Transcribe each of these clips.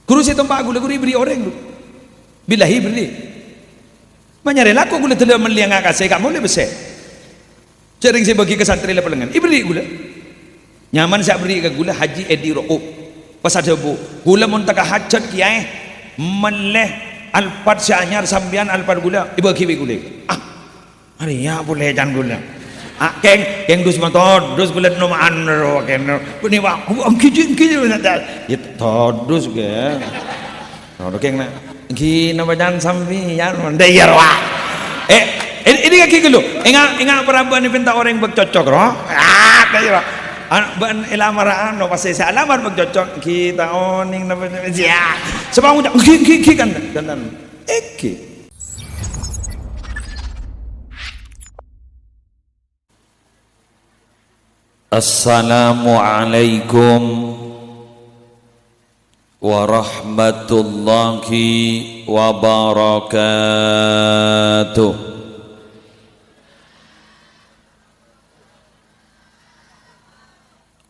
Guru saya tempat gula guru beri orang tu. Bilahi beri. Menyari laku gula telah meliang akak saya kamu boleh besar. Sering saya bagi ke santri lah pelengan. Beri gula. Nyaman saya beri ke gula haji edi rokok. Pas ada bu. Gula muntaka hajat kiai. Meleh alpat syanyar sambian alpat gula. Ibu kiwi gula. Hari ya boleh jangan gula. Keng dus motor dus gula nomaan ro keng. Ini wah kiji ya todus ke. Todus keng na. Gina badan sambian mandayar wah. Ini kaki gulu. Ingat perempuan ini pinta orang bercocok roh. Kaya ban ilamaraan no pasti saya alamar bercocok kita oning namanya ya. Sebab udah kan dan Assalamualaikum warahmatullahi wabarakatuh.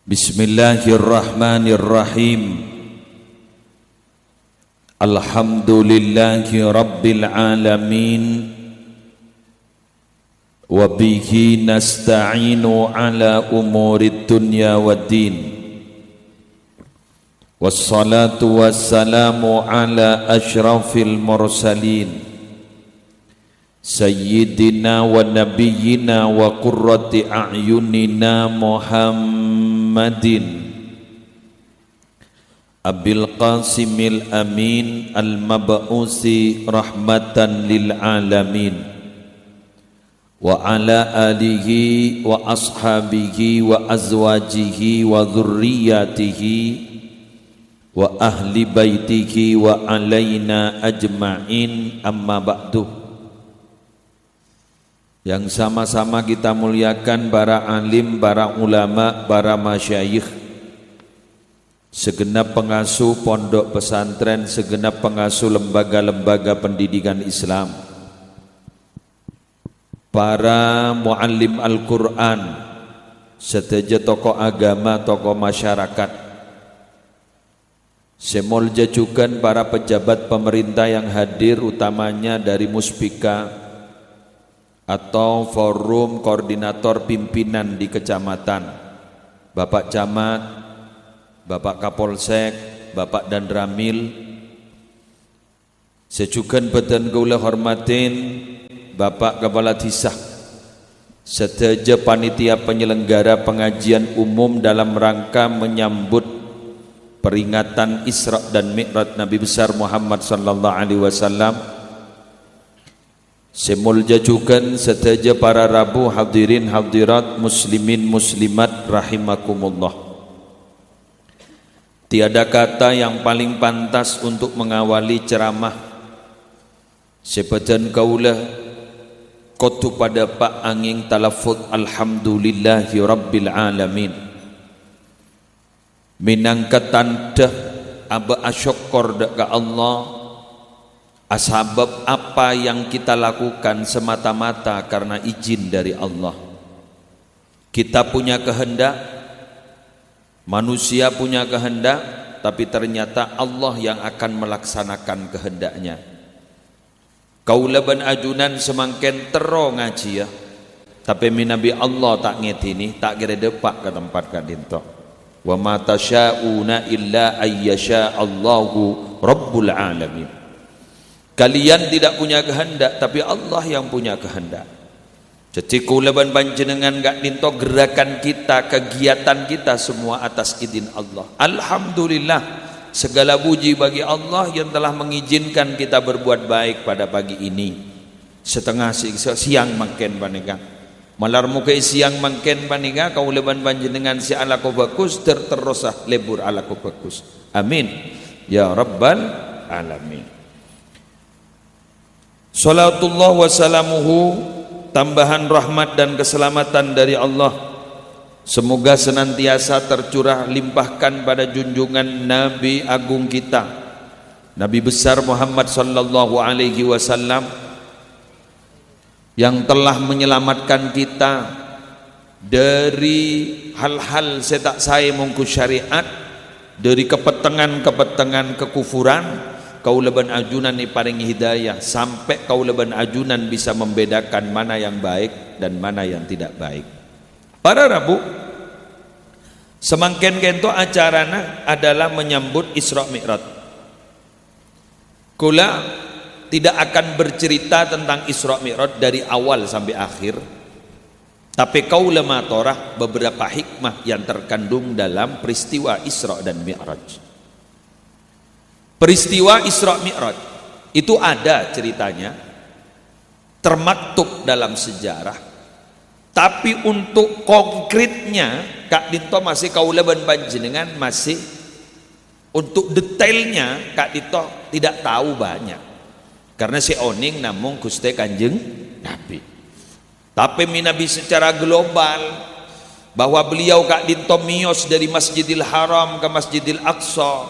Bismillahirrahmanirrahim. Alhamdulillahi rabbil alamin. Wa bihi nasta'inu ala umurid dunya waddin. Wassalatu wassalamu ala asyrafil mursalin Sayyidina wa nabiyyina wa qurrati a'yunina Muhammadin Abil Qasimil Amin al-mab'usi rahmatan lil alamin wa ala alihi wa ashabihi wa azwajihi wa dhurriyyatihi wa ahli baitihi wa alaina ajma'in amma ba'du. Yang sama-sama kita muliakan para alim, para ulama, para masyayikh, segenap pengasuh pondok pesantren, segenap pengasuh lembaga-lembaga pendidikan Islam, para muallim Al-Quran, seteja tokoh agama, tokoh masyarakat, semolja juga para pejabat pemerintah yang hadir, utamanya dari Muspika atau forum koordinator pimpinan di kecamatan, Bapak Camat, Bapak Kapolsek, Bapak Dandramil, sejukan beten kula hormatin Bapak Kepala Tisah, seteja panitia penyelenggara pengajian umum dalam rangka menyambut peringatan Isra dan Mi'raj Nabi besar Muhammad sallallahu alaihi wasallam. Semulja juga seteja para rabu hadirin hadirat muslimin muslimat rahimakumullah. Tiada kata yang paling pantas untuk mengawali ceramah sepedan kaulah kotu pada Pak Anging talafut alhamdulillahi rabbil alamin. Minangka tanda aba asyukur dekat Allah asbab apa yang kita lakukan semata-mata karena izin dari Allah. Kita punya kehendak, manusia punya kehendak, tapi ternyata Allah yang akan melaksanakan kehendaknya. Kaula ban ajunan semangken tero ngaji ya, tapi minabi Allah tak ngetini, tak kira depak ke tempat kadinto. Wa ma tasyauna illa ayyasha Allahu rabbul alamin. Kalian tidak punya kehendak, tapi Allah yang punya kehendak. Jadi kulaban panjenengan gak ninto gerakan kita, kegiatan kita semua atas izin Allah. Alhamdulillah, segala puji bagi Allah yang telah mengizinkan kita berbuat baik pada pagi ini. Setengah siang mangken panika. Malar muka siang mangken panika kulaban panjenengan si alaku bagus terterusah lebur alaku bagus. Amin ya rabbal alamin. Salatullah wassalamuhu, tambahan rahmat dan keselamatan dari Allah semoga senantiasa tercurah limpahkan pada junjungan Nabi agung kita, Nabi besar Muhammad sallallahu alaihi wasallam, yang telah menyelamatkan kita dari hal-hal setak saya mungku syariat dari kepetengan-kepetengan kekufuran, kaula ban ajunan ni paring hidayah sampai kaula ban ajunan bisa membedakan mana yang baik dan mana yang tidak baik. Para Rabu semangken kento acarana adalah menyambut Isra Mi'raj. Kula tidak akan bercerita tentang Isra Mi'raj dari awal sampai akhir, tapi kaula matorah beberapa hikmah yang terkandung dalam peristiwa Isra dan Mi'raj. Peristiwa Isra Mi'raj itu ada ceritanya, termaktub dalam sejarah, tapi untuk konkretnya Kak Dito masih kaula ban panjenengan masih untuk detailnya Kak Dito tidak tahu banyak, karena si oning namung Gusti Kanjeng Nabi. Tapi Nabi secara global bahwa beliau Kak Dito miyos dari Masjidil Haram ke Masjidil Aqsa,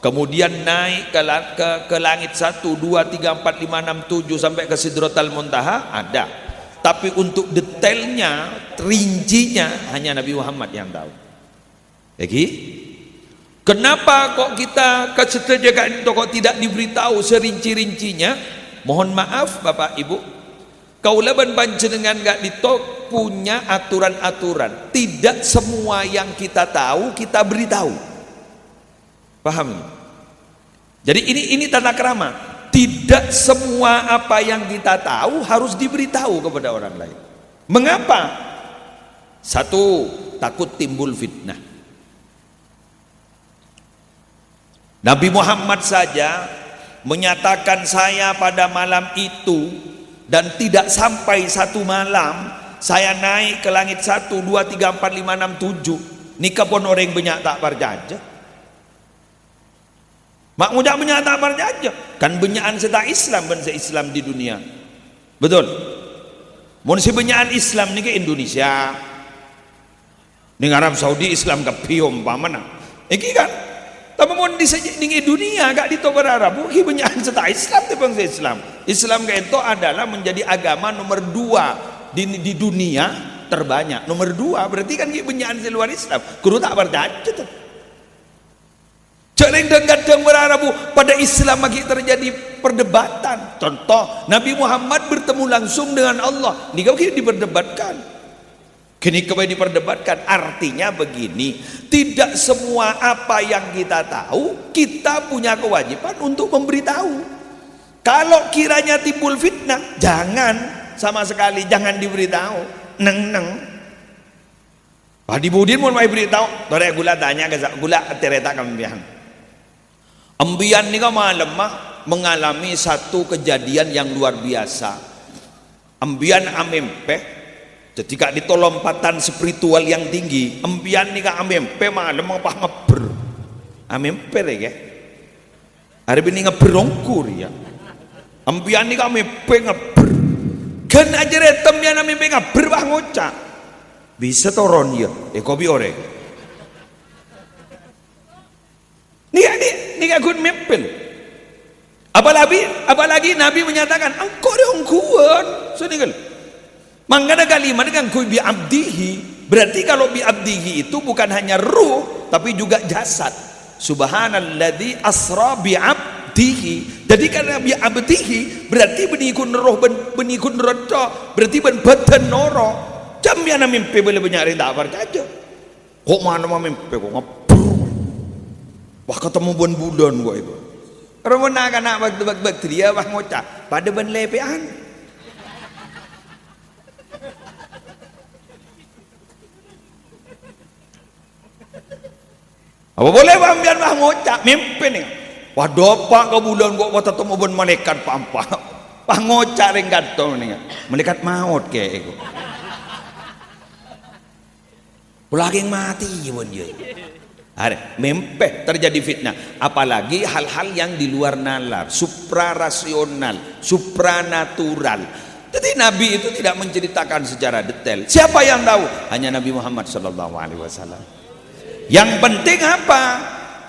kemudian naik ke langit 1, 2, 3, 4, 5, 6, 7 sampai ke Sidratul Muntaha ada. Tapi untuk detailnya, rincinya hanya Nabi Muhammad yang tahu. Lagi, kenapa kok kita kesetejakan kok tidak diberitahu serinci-rincinya? Mohon maaf Bapak Ibu, kaula ban panjenengan gak ditok punya aturan-aturan. Tidak semua yang kita tahu kita beritahu. Paham? Jadi ini tata krama. Tidak semua apa yang kita tahu harus diberitahu kepada orang lain. Mengapa? Satu, takut timbul fitnah. Nabi Muhammad saja menyatakan saya pada malam itu, dan tidak sampai satu malam saya naik ke langit 1, 2, 3, 4, 5, 6, 7. Nikah pun orang banyak tak percaya. Mak muda banyak tak percaya. Kan banyakan serta Islam, bangsa Islam di dunia. Betul. Mun si banyakan Islam ni ke Indonesia, di Arab Saudi Islam ke piom pamana. Iki kan. Tapi mun di dunia gak ditobar Arab, hi banyakan serta Islam di bangsa Islam. Islam ke itu adalah menjadi agama nomor 2 di dunia terbanyak. Nomor 2 berarti kan hi banyakan di luar Islam. Kudu tak percaya tuh. Jangan kadang berarabu pada Islam lagi terjadi perdebatan. Contoh, Nabi Muhammad bertemu langsung dengan Allah. Ini kau diperdebatkan. Kini kau diperdebatkan. Artinya begini, tidak semua apa yang kita tahu kita punya kewajiban untuk memberitahu. Kalau kiranya timbul fitnah, jangan sama sekali jangan diberitahu. Neng. Pak Dibudin mau beritahu. Tore gula tanya ke gula tereta kambian. Ambian ni malam mengalami satu kejadian yang luar biasa. Ambian amempe ketika ditolompatan spiritual yang tinggi. Ambian ni amempe malam apa ngeber. Amempe ya. Hari ini ngeberongkur ya. Ambian ni amempe ngeber. Kan aja retem yang amempe ngeber bah ngocak. Bisa toron ya. Kopi orek. Ini aku mempel. Apalagi Nabi menyatakan engkau diongkuan. So tinggal. Mangkana kalimat dengan kui bi abdihi. Berarti kalau bi abdihi itu bukan hanya ruh tapi juga jasad. Subhanalladzi asra bi abdihi. Jadi karena bi abdihi berarti benikun roh benikun roh berarti ben badan noro. Jam yang mimpi boleh banyak tak percaya. Kok mana mimpi kok ngapur. Wah ketemu bulan gua itu. Ramona kana bag dia wah ngocak pada ban lepean. Apa boleh bambian wah ngocak mimpi nih. Wah dopak ke bulan gua ketemu ban malaikat pampa. Wah ngocak ring gatong nih. Malaikat maut kayak itu. Lagi mati pun dia. Ada mempeh terjadi fitnah, apalagi hal-hal yang di luar nalar, suprarasional, supranatural. Jadi Nabi itu tidak menceritakan secara detail. Siapa yang tahu? Hanya Nabi Muhammad SAW. Yang penting apa?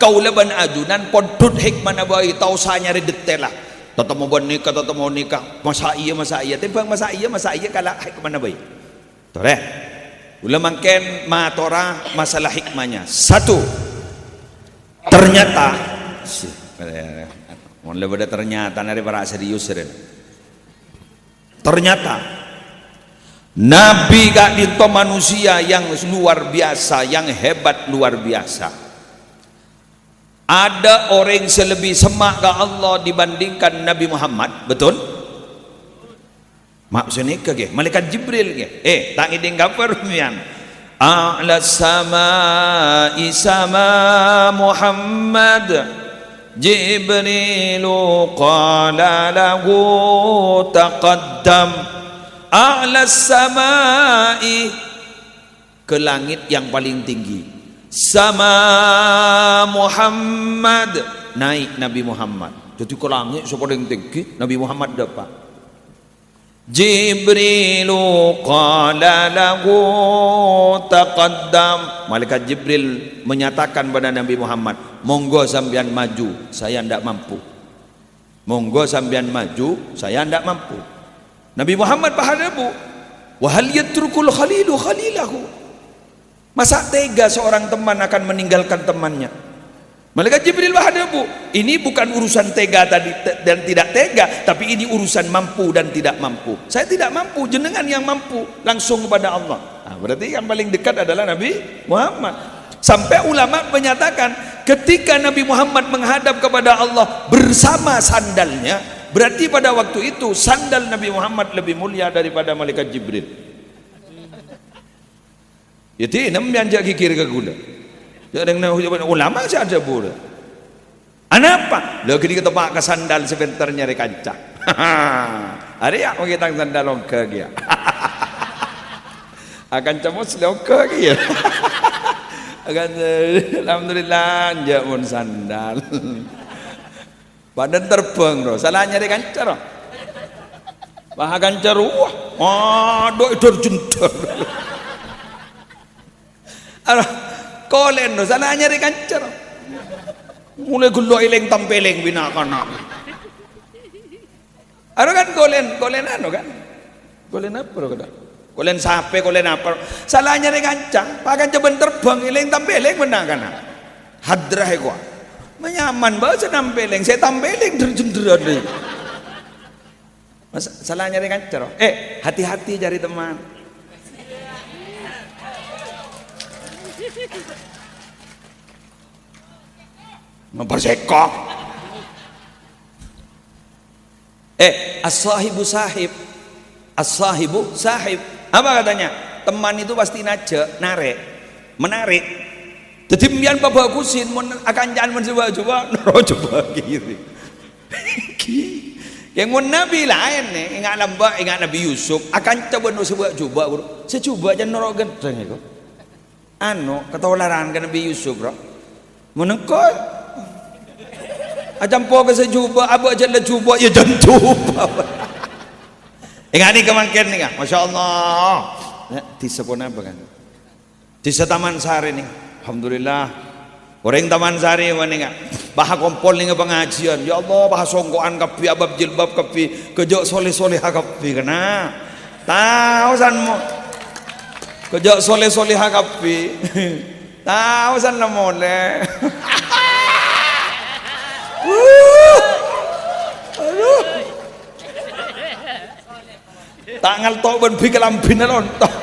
Kaula ban ajunan podut hikmah nabawi tahu saya nyari detail lah. Tetap mau nikah, masa iya, timbang masa iya kalah hikmah nabawi. Tore. Ula mangken matora masalah hikmahnya. Satu, Ternyata lebih ternyata dari para serius. Ternyata Nabi gak dinto manusia yang luar biasa, yang hebat luar biasa. Ada orang yang selebih semak ke Allah dibandingkan Nabi Muhammad, betul? Maksudnya ke malaikat Jibril tak iding kafir mian. A'la sama'i sama Muhammad Jibrilu qala lahu taqaddam. A'la sama'i, ke langit yang paling tinggi. Sama Muhammad, naik Nabi Muhammad. Jadi ke langit yang paling tinggi Nabi Muhammad dapat. Jibrilu qala lahu taqaddam. Malaikat Jibril menyatakan pada Nabi Muhammad, monggo sampean maju, saya ndak mampu. Monggo sampean maju, saya ndak mampu. Nabi Muhammad bahadabu, wa hal yatrukul khalilu khalilahu. Masa tega seorang teman akan meninggalkan temannya? Malaikat Jibril bahadabu, ini bukan urusan tega tadi dan tidak tega, tapi ini urusan mampu dan tidak mampu. Saya tidak mampu, jenengan yang mampu, langsung kepada Allah. Nah, berarti yang paling dekat adalah Nabi Muhammad. Sampai ulama menyatakan ketika Nabi Muhammad menghadap kepada Allah bersama sandalnya, berarti pada waktu itu sandal Nabi Muhammad lebih mulia daripada malaikat Jibril. Jadi namanya jagi kiri ke gula. Ulama saya ada pula. Anapa? Lagi kita pakai sandal sebentar nyari kancah. Ada ya mau kita sandal longkak ya. Akan cemos longkak ya. Akan alhamdulillah jamun sandal. Badan terbang loh. Salah nyari kancah loh. Bah kancah ruah. Aduh itu jendar. Kolen no sana nyari kancer mulai gulo ileng tampeleng bina kana ada kan kolen anu kan kolen apa lo kada kolen sape kolen apa salah nyari kancang pakai coban terbang ileng tampeleng bina kana hadrah eko menyaman banget tampeleng saya tampeleng derjendera deh salah nyari kancer hati-hati cari teman. Mempersekok. As-sahibu sahib. As-sahibu sahib. Apa katanya? Teman itu pasti narik, menarik. Jadi mbian babagusin akan jangan mencoba-coba nero coba kiri. Yang mun Nabi lain nih, ingat lamba, ingat Nabi Yusuf akan coba coba. Saya coba jangan nero gendeng itu. Ketularan ke Nabi Yusuf bro menengkol ajam po ke sejuba abu aja le juba ya jangan juba ingat ni kemangkin ni kan Masya Allah di sepona apa kan di Taman Sari ni alhamdulillah orang Taman Sari mana kan bahas kompol ni pengajian ya Allah bahas songkoan kapi abab jilbab kapi kejok soleh kapi kena tahu sanmu kejak soleh kapi tahu sana mole aduh tak ngaltok ben bi kelambin lontok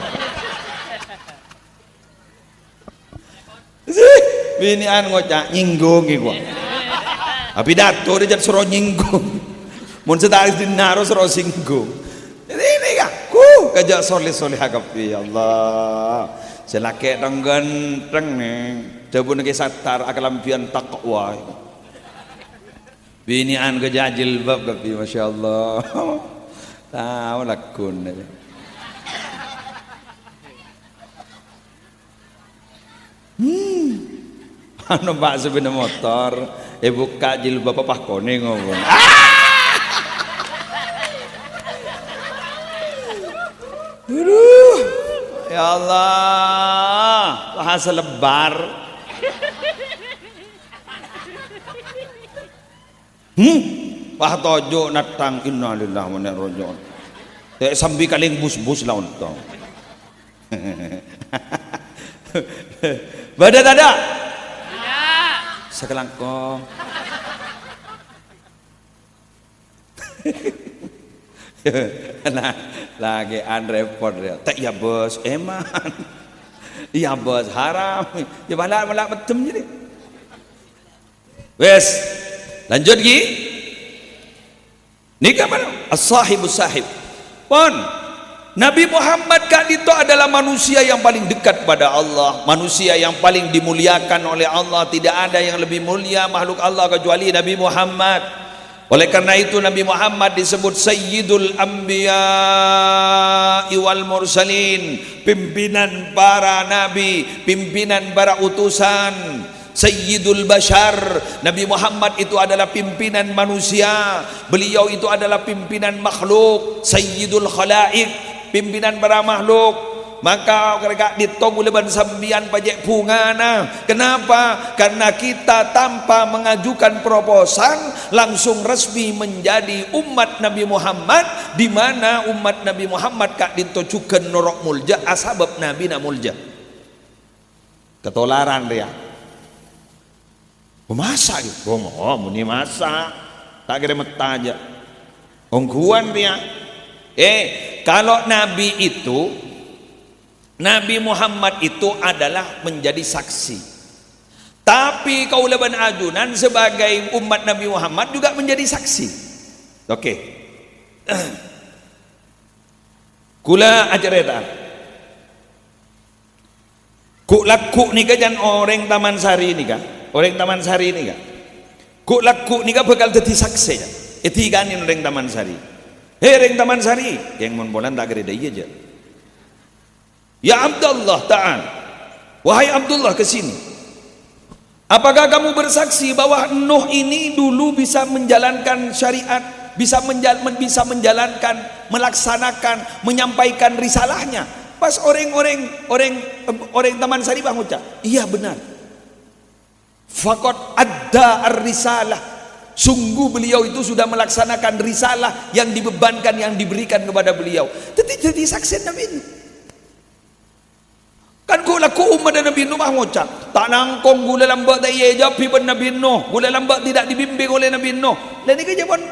binian ngocak nyinggung iku tapi dato dia suruh nyinggung mun setari dinaro suruh singgung ini kan kejak soleh kapi ya Allah selake dong ganteng nih jabun ke satar akalampian takwa binian kejak jilbab kapi Masya Allah tahu lakun numpak sepeda motor buka jilbab apa kone ngomong ya Allah bahasa lebar Pak tojo natang innalillahi wa inna ilaihi raji'un sambil kaling bus-bus lah untuk badat ada sekelangkong. Nah, lagi repot dia. Tak ya bos, eman. Iya bos, haram. Ya balak betul jadi. Wes, lanjut lagi. Nikah mana? As-sahibus sahib. Pon, Nabi Muhammad kan itu adalah manusia yang paling dekat pada Allah, manusia yang paling dimuliakan oleh Allah. Tidak ada yang lebih mulia makhluk Allah kecuali Nabi Muhammad. Oleh karena itu Nabi Muhammad disebut Sayyidul Anbiya wal Mursalin, pimpinan para nabi, pimpinan para utusan. Sayyidul Bashar, Nabi Muhammad itu adalah pimpinan manusia, beliau itu adalah pimpinan makhluk. Sayyidul Khalaik, pimpinan para makhluk. Maka mereka ditunggu leban sambian pajak pungana. Kenapa? Karena kita tanpa mengajukan proposal langsung resmi menjadi umat Nabi Muhammad, di mana umat Nabi Muhammad kak ditocukan norok mulja asbab Nabi na mulja. Ketolaran dia. Masa gitu. Oh, muni masa. Tak kira meta aja. Ongkuan dia. Kalau Nabi itu, Nabi Muhammad itu adalah menjadi saksi. Tapi kaulaban ajunan sebagai umat Nabi Muhammad juga menjadi saksi. Oke. Kula ajareta. Ku laku ni kan orang Taman Sari ni kan. Orang Taman Sari ni kan. Ku laku ni kan bakal jadi saksi. Etiganin orang Taman Sari. Orang Taman Sari, yang mun bolan tak kira dia aja. Ya Abdullah ta'al, wahai Abdullah kesini. Apakah kamu bersaksi bahwa Nuh ini dulu bisa menjalankan syariat, bisa menjalankan, melaksanakan, menyampaikan risalahnya? Pas orang Taman Sari bang ucap, iya benar. Faqad adda ar-risalah. Sungguh beliau itu sudah melaksanakan risalah yang dibebankan, yang diberikan kepada beliau. Jadi saksi Nabi ini. Kan gula ku umat Nabi Nuh mah ngucap tak nangkong gula lambat tak iya japi pen Nabi Nuh, gula lambat tidak dibimbing oleh Nabi Nuh. Dan ini kejaban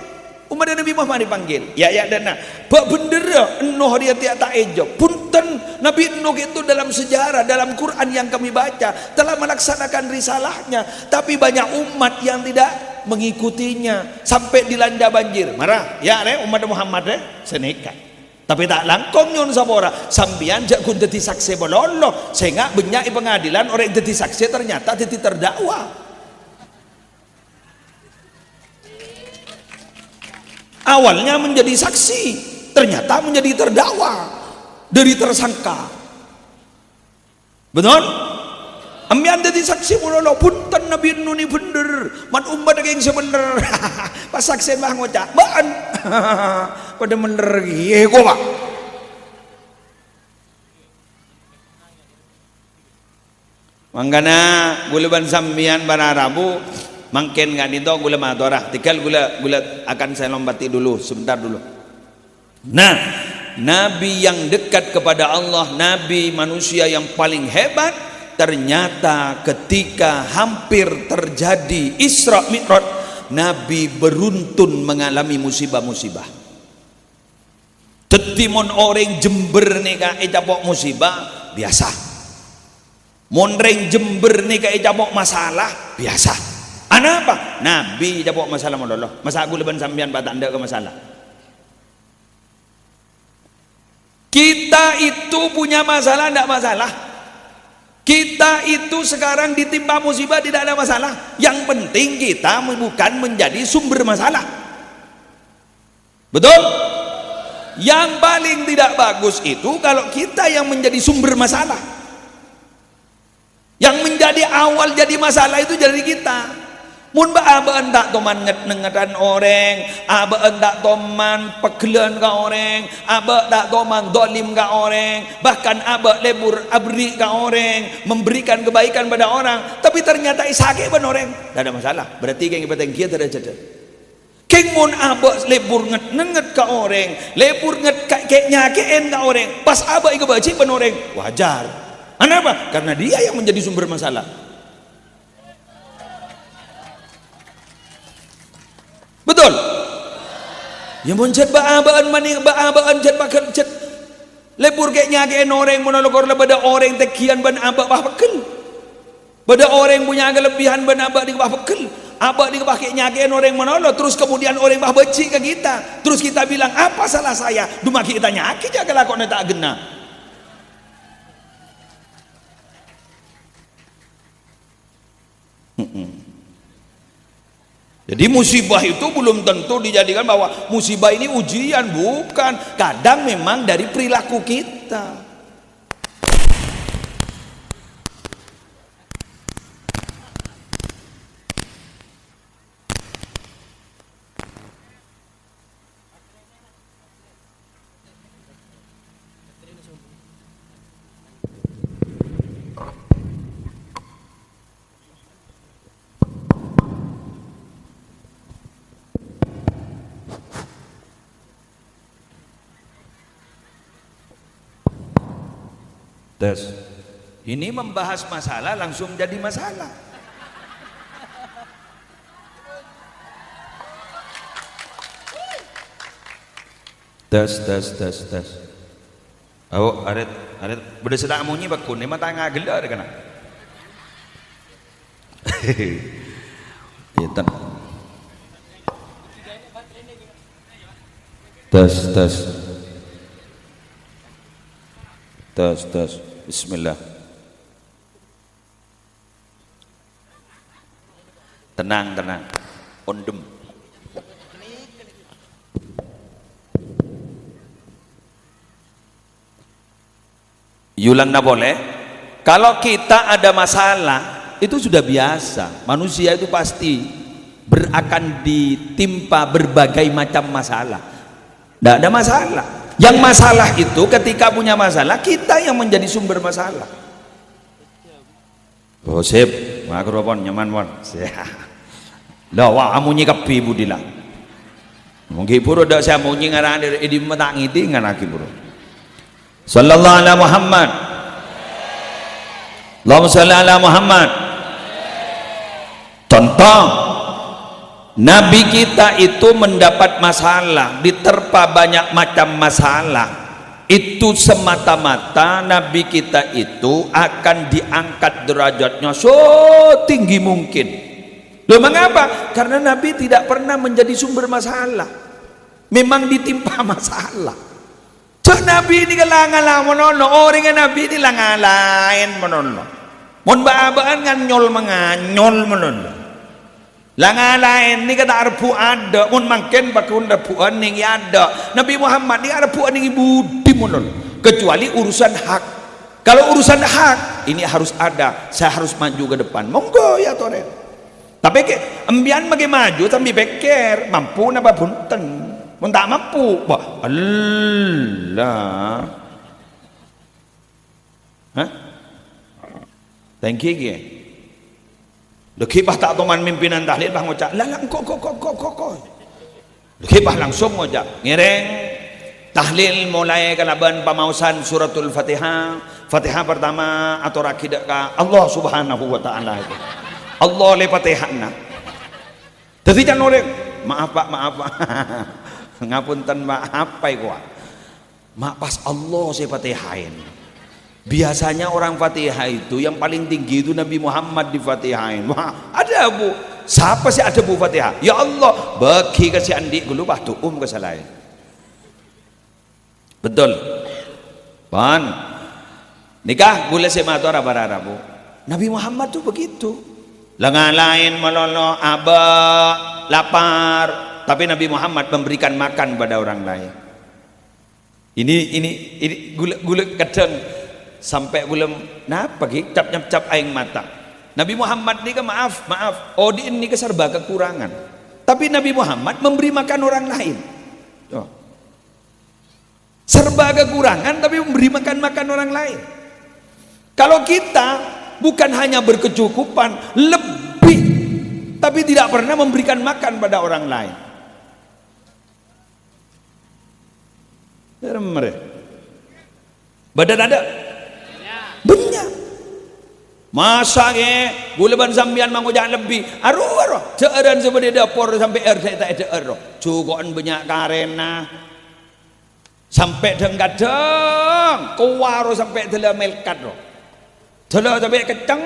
umat Nabi Muhammad dipanggil ya dana bak bendera Nuh dia tak ejab punten. Nabi Nuh itu dalam sejarah, dalam Quran yang kami baca telah melaksanakan risalahnya, tapi banyak umat yang tidak mengikutinya sampai dilanda banjir. Marah ya umat Muhammad senekat. Tapi tak langkong nyon sabora sambian jak kun dadi saksi bololo sehingga banyak pengadilan orang dadi saksi ternyata dadi terdakwa. Awalnya menjadi saksi ternyata menjadi terdakwa dari tersangka. Betul? Ambian dadi saksi bololo punten Nabi Nuh ni bener man umat yang sebener. Pas saksi mah ngocak baan pada bener giye kok pak. Mangkana gula ban sambian bara Rabu mangken nggak dito gula matorah tikal gula akan saya lompati dulu sebentar dulu. Nah, Nabi yang dekat kepada Allah, Nabi manusia yang paling hebat, ternyata ketika hampir terjadi Isra Mi'raj, Nabi beruntun mengalami musibah-musibah. Tetimon orang Jember nih kak ejabok musibah biasa. Monreng Jember nih kak ejabok masalah biasa. Apa? Nabi ejabok masalah modoloh. Masa aku leban sambian batanda ke masalah. Kita itu punya masalah ndak masalah. Kita itu sekarang ditimpa musibah tidak ada masalah. Yang penting kita bukan menjadi sumber masalah. Betul? Yang paling tidak bagus itu kalau kita yang menjadi sumber masalah. Yang menjadi awal jadi masalah itu jadi kita. Mun ba aba endak toman nget-ngetan orang, aba endak toman pegelan ka orang, aba tak toman dolim ka orang, bahkan aba lebur abri ka orang, memberikan kebaikan pada orang, tapi ternyata isake ban orang, tidak ada masalah. Berarti keng ibatan kia tidak ada. Keng mun aba lebur nget ka orang, lebur nget kek nyakeen ka orang, pas aba ika baci ban orang, wajar. Kenapa? Karena dia yang menjadi sumber masalah. betul. Ya moncet baabaan mani baabaan jet bakal jet lebur kayak nyage orang monologor lebada orang tekian ban abak bah bekel. Bada orang punya kelebihan ban abak di bah bekel. Abak di pakai nyage orang monolog terus kemudian orang bah becik ke kita. Terus kita bilang apa salah saya? Dumaki kita nyaki jaga lakon tak gena. Jadi musibah itu belum tentu dijadikan bahwa musibah ini ujian, bukan. Kadang memang dari perilaku kita. Tes. Ini membahas masalah langsung jadi masalah. Tes. Oh, aret beda sedang munyi bakun, emang tangga gelar kana. Itu. Tes. Bismillah. Tenang. Ondem. Yulang na boleh. Kalau kita ada masalah, itu sudah biasa. Manusia itu pasti akan ditimpa berbagai macam masalah. Tidak ada masalah. Yang masalah itu ketika punya masalah kita yang menjadi sumber masalah. Oh sip, mikrofon nyaman mon. Lah wa amunyi kapi budila. Mungkin puro dak saya munyi ngaran di matang itu ngaraki puro. Sallallahu alaihi Muhammad. Allahumma shalli ala Muhammad. Contoh Nabi kita itu mendapat masalah, diterpa banyak macam masalah. Itu semata-mata Nabi kita itu akan diangkat derajatnya setinggi mungkin. Loh mengapa? Karena Nabi tidak pernah menjadi sumber masalah. Memang ditimpa masalah. Cek Nabi ini kalangan monono, orang Nabi ini langalain monono. Mon baabaan nganyol menganyol monono. Langalain ni kata arpu ada, mun mangken bakun arpuan ning ada. Nabi Muhammad ni arpuan ning budi monon. Kecuali urusan hak. Kalau urusan hak ini harus ada, saya harus maju ke depan. Monggo ya toren. Tapi ke embian bagi maju sambil beker, mampu napa punten. Mun tak mampu, wah Allah. Hah? Thank you. Lekipah tak toman mimpinan tahlil bah ngocak lalang kok lekipah langsung ngocak ngereng tahlil mulai kalaban pamausan suratul Fatihah pertama atau rakidak ka Allah subhanahu wa ta'ala itu Allah le Fatihahna jadi jangan orang maaf pak ngapunten maaf pak gua mak pas Allah saya Fatihain. Biasanya orang Fatihah itu yang paling tinggi itu Nabi Muhammad di Fatihain. Wah, ada bu. Siapa sih ada bu Fatihah? Ya Allah, bagi kasih andi dulu bah tu kesalahan. Betul. Pan. Nikah boleh semator apa bu. Nabi Muhammad tuh begitu. Lengan lain melolo aba lapar, tapi Nabi Muhammad memberikan makan pada orang lain. Ini gula kadang sampai belum napa ki cap aing mata. Nabi Muhammad ni kan maaf odin ni serba kekurangan, tapi Nabi Muhammad memberi makan orang lain. Oh. Serba kekurangan tapi memberi makan orang lain. Kalau kita bukan hanya berkecukupan, lebih tapi tidak pernah memberikan makan pada orang lain. Badan ada banyak. Masa gula ban sambian mangu jangan lebih. Aru ceeran seperti dapur sampai tak ada cukupan banyak karena sampai kadang kuwaro sampai telah melkat telah sampai kencang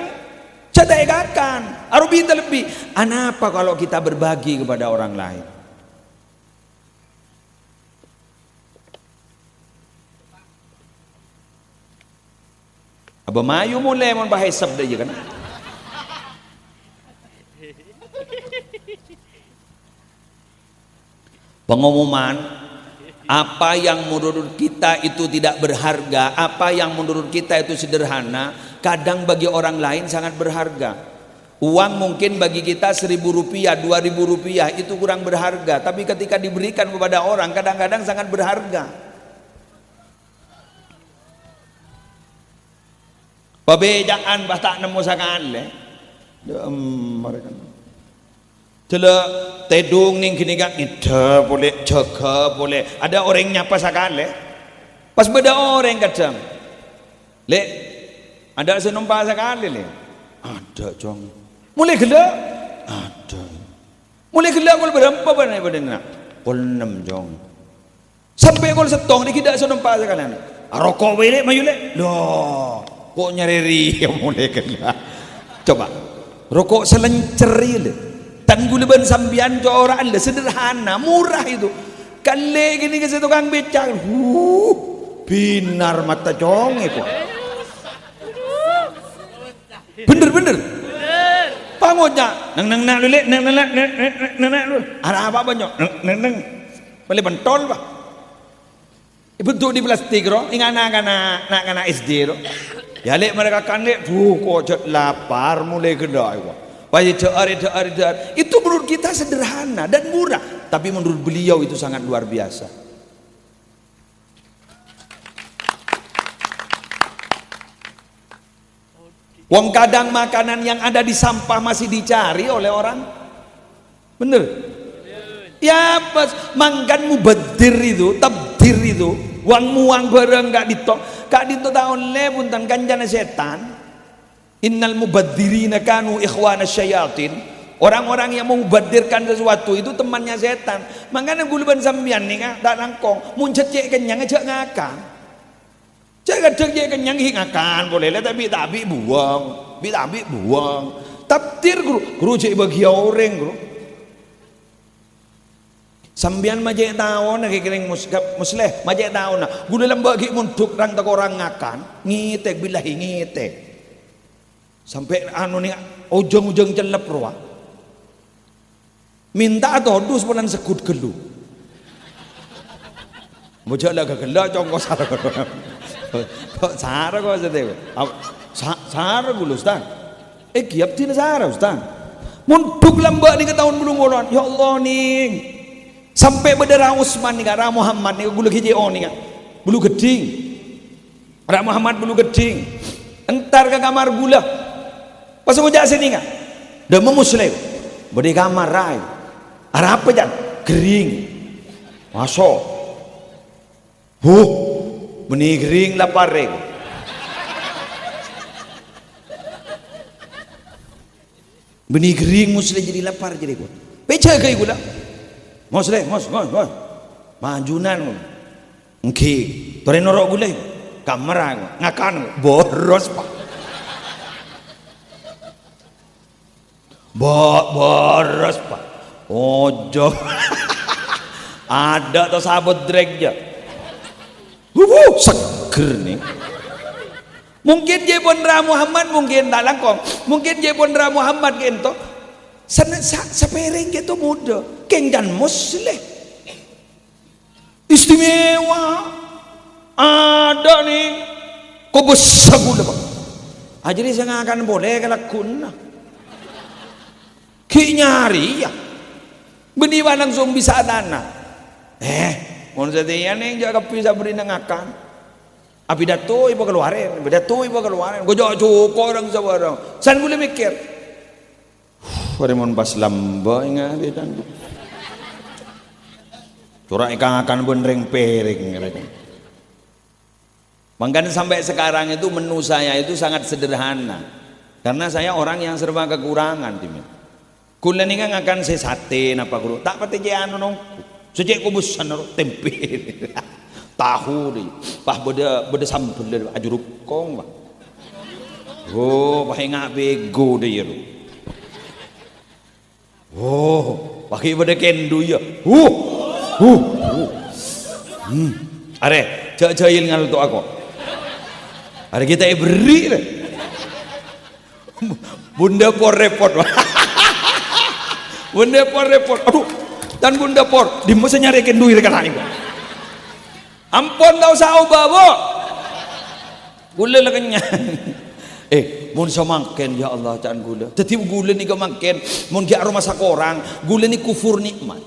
cetegakan aru bisa lebih. Apa kalau kita berbagi kepada orang lain? Aba mayu mulai mon bahai sabda je kan. Pengumuman apa yang menurut kita itu tidak berharga, apa yang menurut kita itu sederhana, kadang bagi orang lain sangat berharga. Uang mungkin bagi kita 1.000 rupiah, 2.000 rupiah itu kurang berharga, tapi ketika diberikan kepada orang kadang-kadang sangat berharga. Pabejaan bah tak nemu sakale. Mereka. Cela tedung ning kini kan ida boleh jaga boleh. Ada orang nyapa sakale. Pas beda orang kadang. Le ada senompa sakale le. Ada jong. Mulai gelak. Ada. Mulai gelak kul berapa banyak badana? Kul 6 jong. Sampai kul setong dikida senompa sakale. Rokok wele mayu le. Loh. Kok nyariri yang mulai kena. Coba rokok selenceri le tangguleban sambian ke orang le sederhana murah itu kali gini ke tukang becak binar mata jong itu bener pangonya neng lu le neng lu ada apa banyak neng boleh bentol bah bentuk di plastik ro ingana kana SD ro. Ya lek mereka kan lek kok cet lapar mulai kedai wah. Pasti cear. Itu menurut kita sederhana dan murah, tapi menurut beliau itu sangat luar biasa. Wong kadang makanan yang ada di sampah masih dicari oleh orang. Bener? Ya pas mangkan mubadzir itu, tabdir itu, uang barang enggak ditok. Kak dito tahun le puntan kanjana setan. Innal mubadzirina kanu ikhwana syayatin. Orang-orang yang memubadzirkan sesuatu itu temannya setan. Makanya guluban sambian nih kan tak langkong muncet cek kenyang aja ngakang. Cek kadang cek kenyang ngakan boleh lah tapi buang. Tabdir guru cek bagi orang guru. Sambian majek tahun nak kering musleh majek tahun nak gula lembak ki muntuk rang tak orang ngakan ngitek billahi ngitek sampai anu ni ujung-ujung celep ruah minta atau dus penan sekut gelu bocah lah gelak congko sar sar kok sate sar gulu ustaz giap tin sar ustaz muntuk lembak ni ke tahun belum ngolon ya Allah ning sampai berdarah Utsman nih, Ra Muhammad nih, bulu hijau nih, bulu geding, Ra Muhammad bulu geding, entar ke kamar gula, pas ngejak sini nggak, dah memuslim, beri kamar rai, arah apa jan, kering, masuk, benih kering lapar rego, benih kering muslim jadi lapar jadi gua, pecah kayak gula. Mos majunan ngki tore norok gulai kamera ngakan boros pak boros pak ojo ada atau sabut drag ya seger nih mungkin jebon Ra Muhammad mungkin tak langkong mungkin jebon Ra Muhammad gitu sepereng gitu muda keng dan muslim istimewa ada nih kok besar gula bang jadi saya akan boleh kelakun ki nyari ya beniwa langsung bisa dana mau setiap nih jaga bisa beri nangakan api datu ibu keluarin gue jauh cukup orang sebarang san boleh mikir Paremon pas lamba ingat dan curang ikan akan benreng pereng makanya sampai sekarang itu menu saya itu sangat sederhana Karena saya orang yang serba kekurangan timin. Kula ni kan akan saya sate napa kulo. Tak pati je anu nong. Sejak kubusan tempe. Tahu deh. Pah beda sambel deh ajuruk kong bah. Oh, pakai ngak bego deh ya. Oh, pakai beda kendu ya. Are, cak-cakin ngal tu aku. Are kita beri deh. Bunda por repot. Bunda por repot. Aduh, dan bunda por di masa nyarikan duit kan ini. Ampun tau sao babo. Gula lah kenyang. Mun samangken ya Allah caan gula. Tetapi gula ni kemangken mun ki aroma sakorang, gula ni kufur nikmat.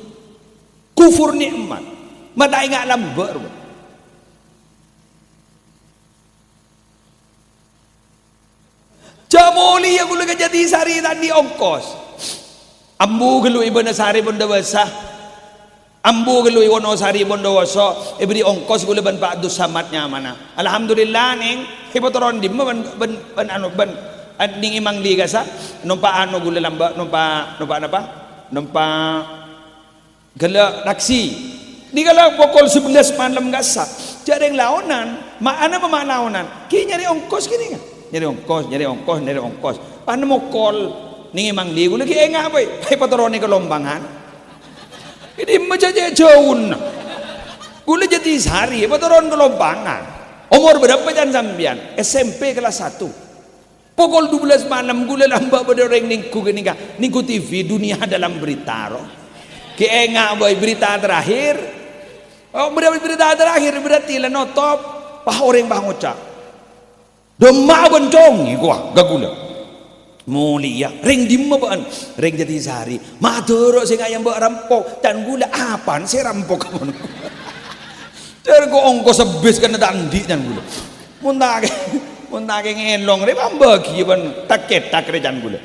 Kufur nikmat. Mata ingat lamber. Jamoli yang gula jadi sari tadi ongkos. Ambu gelu ibana sari benda basah. Ambu gelu iwono sari benda waso. Ibri ongkos gula ban Pak Abdul Samadnya mana. Alhamdulillah ning hipotoron di ban anu ban ning imang di gasa numpa anu gula lamba numpa apa? Numpa gela taksi. Di kala pukul 11 malam gasa. Jarang launan. Mana launan? Ki nyari ongkos gini kan. Nyari ongkos. Pan mo call ning imang di gula ki enga boy. Hipotoron ni kelombangan. Ini macam jauh. Gula jadi sehari, hipotoron kelombangan. Umur berapa jangan sambian? SMP kelas 1. Pukul 12 malam gula lambak berdoreng ningku genika. Ningku TV dunia dalam berita roh. Keenga boy berita terakhir. Oh berita terakhir berarti lah notop. Pah orang bah ngucap. Demak bencong gua gagula. Mulia ring dimma baan ring jadi sehari. Madoro sing ayam mbok rampok dan gula apaan saya rampok kamu. Jar go ongko sebis kena tandi dan gula. Muntake ngelong re bagi ban taket takrejan gula.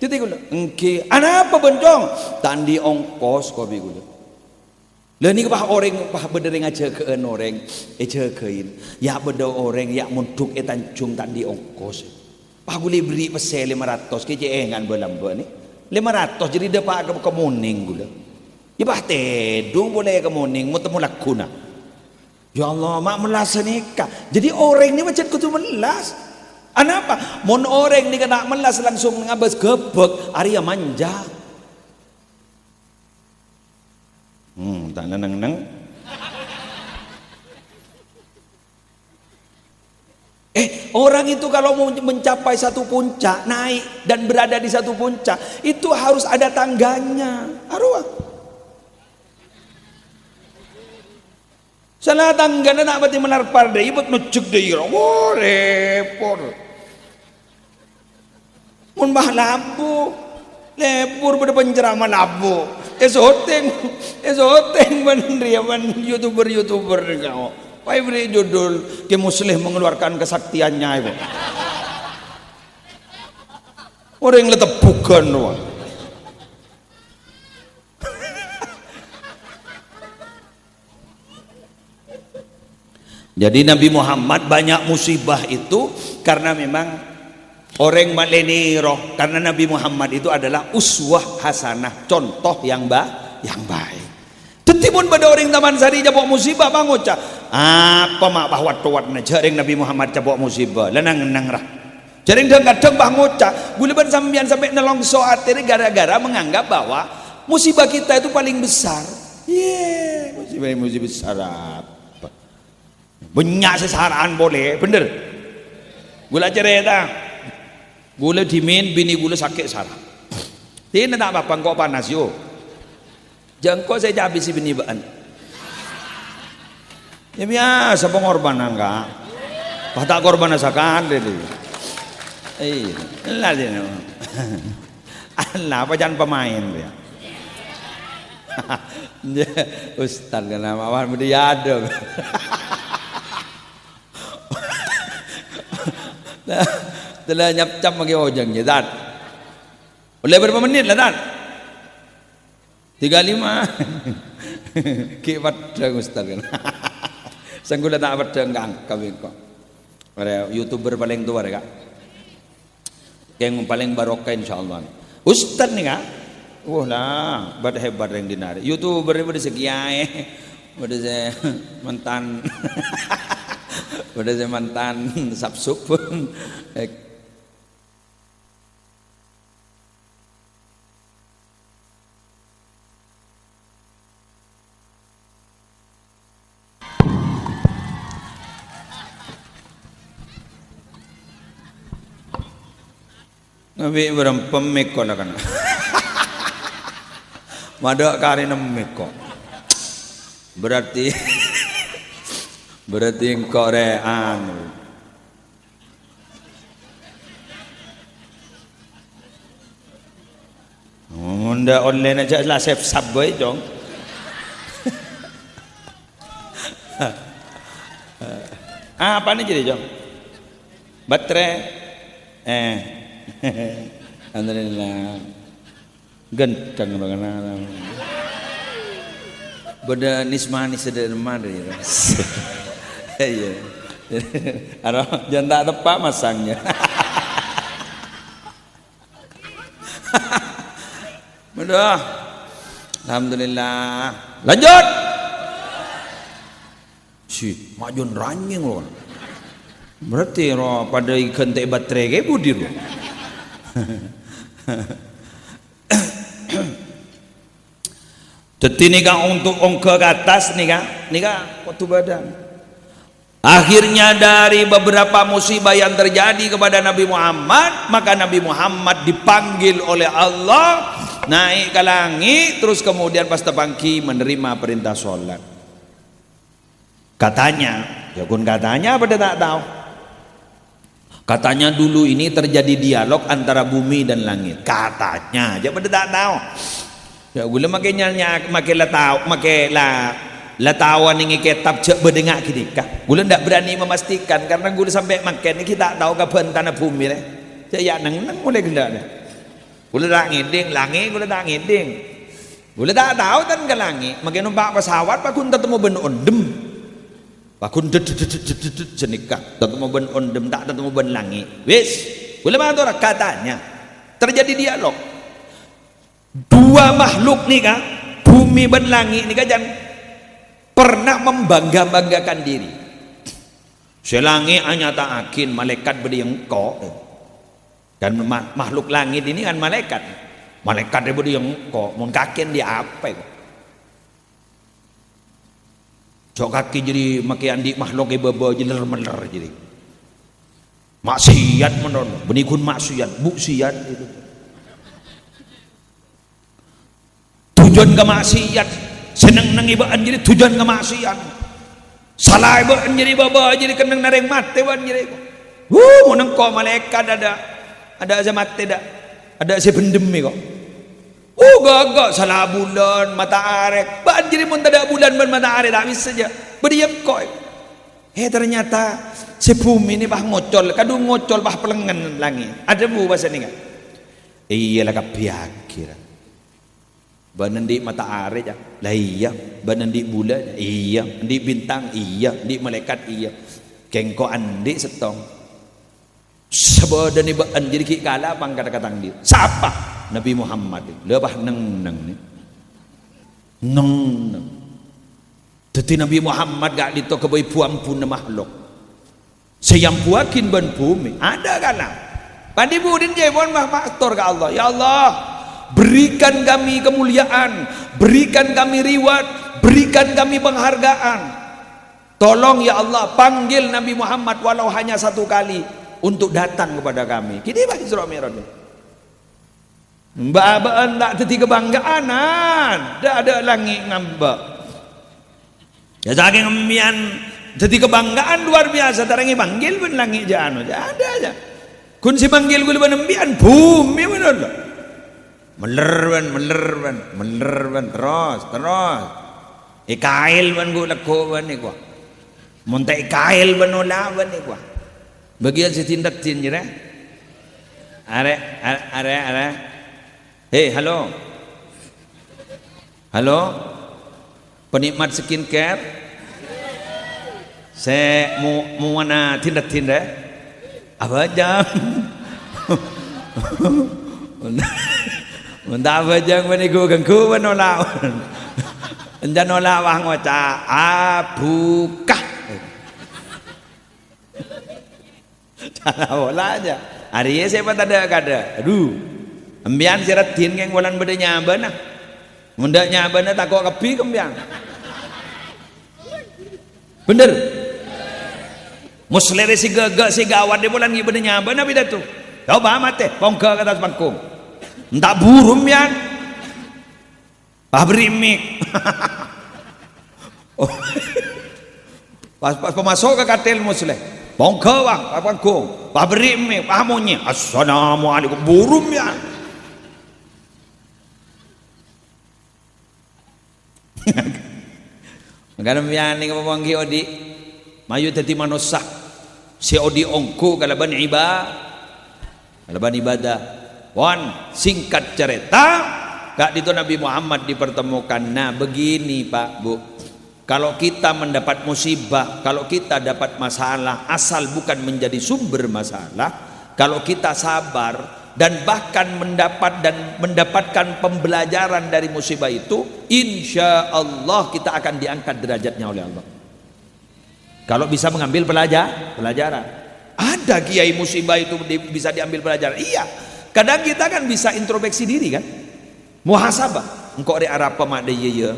Titi gula engke ana apa bencong tandi ongkos kopi gula. Lah ni pah orang pah bedereng aja keun orang kein. Ya bedo orang ya munduk tanjung tandi ongkos. Pah gula beri pesel 500 ke engan belamba ni. 500 jadi depa ke kemuning gula. Ya pah tedung boleh kemuning mu temu lakuna. Ya Allah mak melas nikah. Jadi orang ni macam kutu melas. Anapa? Mon orang ni kena melas langsung ngabas gebek Arya manja. Tak neng. Orang itu kalau mau mencapai satu puncak, naik dan berada di satu puncak, itu harus ada tangganya. Arwah. Salah tanggana nak berarti menarpar deh, ibut nucuk deh, wah repot. Mun bah labu, lepur pada pencerama labu. Esoteng ban youtuber kau. Pai beri judul ke muslim mengeluarkan kesaktiannya ibu. Orang yang letepukan doang. Jadi Nabi Muhammad banyak musibah itu karena memang orang maleni roh, karena Nabi Muhammad itu adalah uswah hasanah, contoh yang baik. Tetimun pada orang Taman Sari jabok musibah bang ucap apa mak bahwa tuat na jaring Nabi Muhammad jabok musibah lenang rah jaring dia kadang bang ucap guliban sambian sampai nelongso atiri gara-gara menganggap bahwa musibah kita itu paling besar. Musibah besar apa banyak sesaraan boleh bener gula cerita gula dimin bini gula sakit sarap tidak apa-apa kok panas yo jangkau saya habis bini baan ya biasa pengorban enggak tak korban asakan deh lah dia Allah apa jangan pemain dia Ustaz kenapa awan berdiyadong telah nyap-cap bagi ojangnya dan boleh berapa menit lah dan 35 kibat deng Ustaz kan sanggula tak pedang kang kawin kok ada YouTuber paling tua mereka yang paling barokah insyaallah. Ustaz nih kan? Wah lah, bad hebat yang dinari. YouTuber pada sekiai, pada saya mantan, pada saya mantan subsub pun. Nabi berempem meko lah kan. Madak karena meko. Berarti engkau reang. Unda online aja lah save subway dong. Apa nih jadi dong? Baterai. Alhamdulillah ganteng banget. Beda nismani sederhana deh. Iya. Jangan tak tepat masangnya. Mudah. Alhamdulillah. Lanjut. Si majun ranjing loh. Berarti roh pada ikan teh baterai ke budi roh. Teti nikah untuk ongke ke atas nikah waktu badan. Akhirnya dari beberapa musibah yang terjadi kepada Nabi Muhammad, maka Nabi Muhammad dipanggil oleh Allah naik ke langit, terus kemudian pas terpangki menerima perintah sholat. Katanya, ya kun katanya apa dia tak tahu. Katanya dulu ini terjadi dialog antara bumi dan langit. Katanya, aja pada tak tahu. Ya gula makanya la tahu nih kitab cek berdengar kita. Gula ndak berani memastikan karena gula sampai makan ni kita tak tahu kapan tanah bumi ni. Cek ya nang mulai gula ni. Gula tak ngiding langit, gula tak ngiding. Gula tak tahu tan ke langit. Makin numpak pesawat pak kun tetemu ben ondem. Pakun jenikah tetemu ben ondem tak tetemu ben langit. Wis, boleh mana katanya terjadi dialog. Dua makhluk nih kan, bumi dan langit nih kan pernah membangga-banggakan diri. Selangi hanya tak akin malaikat beri engkau. Dan makhluk langit ini kan malaikat. Malaikat dia beri engkau. Mun kakin dia apa itu? Cok kaki jadi makian di makhluk beba jeler meler jadi. Maksiat menon, benikun maksiat, buksiat itu. Tujuan ke maksiat, seneng nang ibaan jadi tujuan ke maksiat. Salah ibaan jadi baba jadi kenang nareng mate wan jadi. Mau nengko malaikat ada mate dak, ada pendem kok. Gagak salah bulan matahari. Ban jadi pun tak ada bulan dan matahari tak bisa saja. Berdiam kok. Ternyata si bumi ini bah ngocol, kadung ngocol bah pelengan langit. Ada bu bahasa ni kan? Iyalah kapiakir. Banandi matahari aja. Lah iya, banandi bulan iya, di bintang iya, di malaikat iya. Kengko andi setong. Sebab dan iba anjir ki kala bang kata-kata dia. Siapa? Nabi Muhammad. Lebah neng ni. Neng. Tetapi Nabi Muhammad gak dito kebai puampun makhluk. Sayampuakin ban bumi. Ada kala. Padi budin jebon bah faktor ke Allah. Ya Allah, berikan kami kemuliaan, berikan kami riwayat, berikan kami penghargaan. Tolong ya Allah panggil Nabi Muhammad walau hanya satu kali untuk datang kepada kami. Kini bagi Isra Mi'raj. Mbak tak teti kebanggaan, dah ada langit ngambak. Ya saking ngemian teti kebanggaan luar biasa. Tarangi panggil pun langit jano, ada aja. Kun si panggil gue leban embian bumi benar. Melerban terus. Ikail ban gue lakukan ni gua. Monta ikail ban olaban ni gua. Bagian si tindak tinjera. Are. Hei, halo. Penikmat skincare. Saya mau mana tindak. Apa jam? Entah apa jang meniku gengku menolak. Enjan nolak wah ngoca abukah. Cara bola aja. Hari ini siapa tak ada kada. Aduh. Embian siratin yang bulan beda nyabana. Munda nyabana tak kok kepi kembiang. Bener. Musleri si gagak si gawat di bulan beda nyabana beda tuh. Kau paham teh? Bongka ke atas pangkung. Entah burum yan. Pabrimik. Pas pemasok ke katil musle. Bongka bang, pangkung. Pabrimik, pahamonnya. Assalamualaikum. Burum yan. Magana miyani ka pamanggi odi mayu tati manusak si odi ongko kalaban ibadah wan singkat cerita kak dito Nabi Muhammad dipertemukan. Nah begini Pak Bu, kalau kita mendapat musibah, kalau kita dapat masalah, asal bukan menjadi sumber masalah, kalau kita sabar dan bahkan mendapatkan pembelajaran dari musibah itu, insya Allah kita akan diangkat derajatnya oleh Allah. Kalau bisa mengambil pelajaran. Ada kiai musibah itu bisa diambil pelajaran. Iya. Kadang kita kan bisa introspeksi diri kan. Muhasabah. Engkau re arapa mak de ye.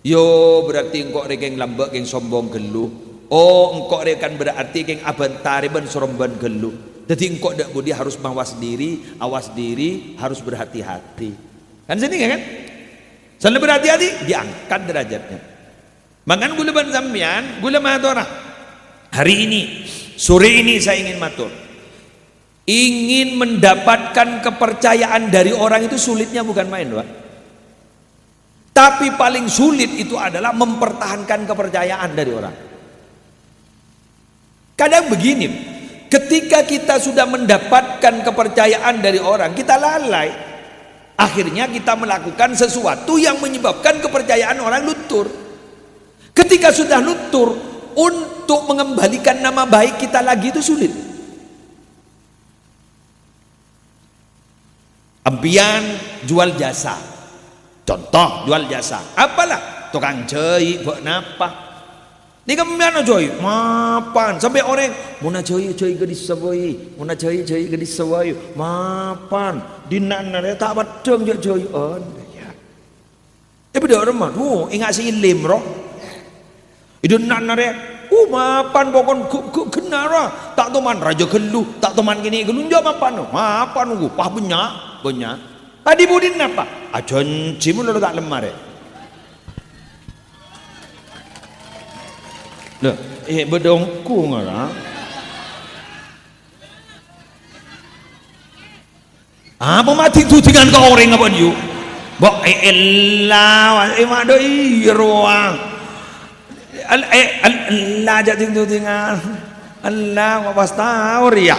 Yo berarti engkau re geng lambek geng sombong geluh. Oh engkau re kan berarti geng abantare ben soromban geluh. Jadi engkau dak budi harus mawas diri, awas diri, harus berhati-hati. Kan sini kan? Selalu berhati-hati, diangkat derajatnya. Makan gula ban sampean, gula maturah. Hari ini, sore ini saya ingin matur. Ingin mendapatkan kepercayaan dari orang itu sulitnya bukan main, Pak. Tapi paling sulit itu adalah mempertahankan kepercayaan dari orang. Kadang begini, ketika kita sudah mendapatkan kepercayaan dari orang, kita lalai. Akhirnya kita melakukan sesuatu yang menyebabkan kepercayaan orang luntur. Ketika sudah luntur, untuk mengembalikan nama baik kita lagi itu sulit. Ampian jual jasa. Contoh jual jasa. Apalah? Tukang jahit, buat napa? Ni kemana coy? Mapan sampai orang muna coy gadis sawai, muna coy gadis sawai. Mapan dinan nare tak badeng je coy on. Ya. Beda orang mah. Ingat si ilim roh. Idunan nare. Mapan pokon kenara. Tak teman raja gelu, tak teman gini gelu njak mapan. Mapan pah banyak. Tadi budin apa? Ajon cimun lo tak lemar. Loh, bedongku ngara. Apa mati tu dengan kau orang apa you? Bok elah, mak doi ruang. Allah jadi tu dengan Allah apa tahu ria.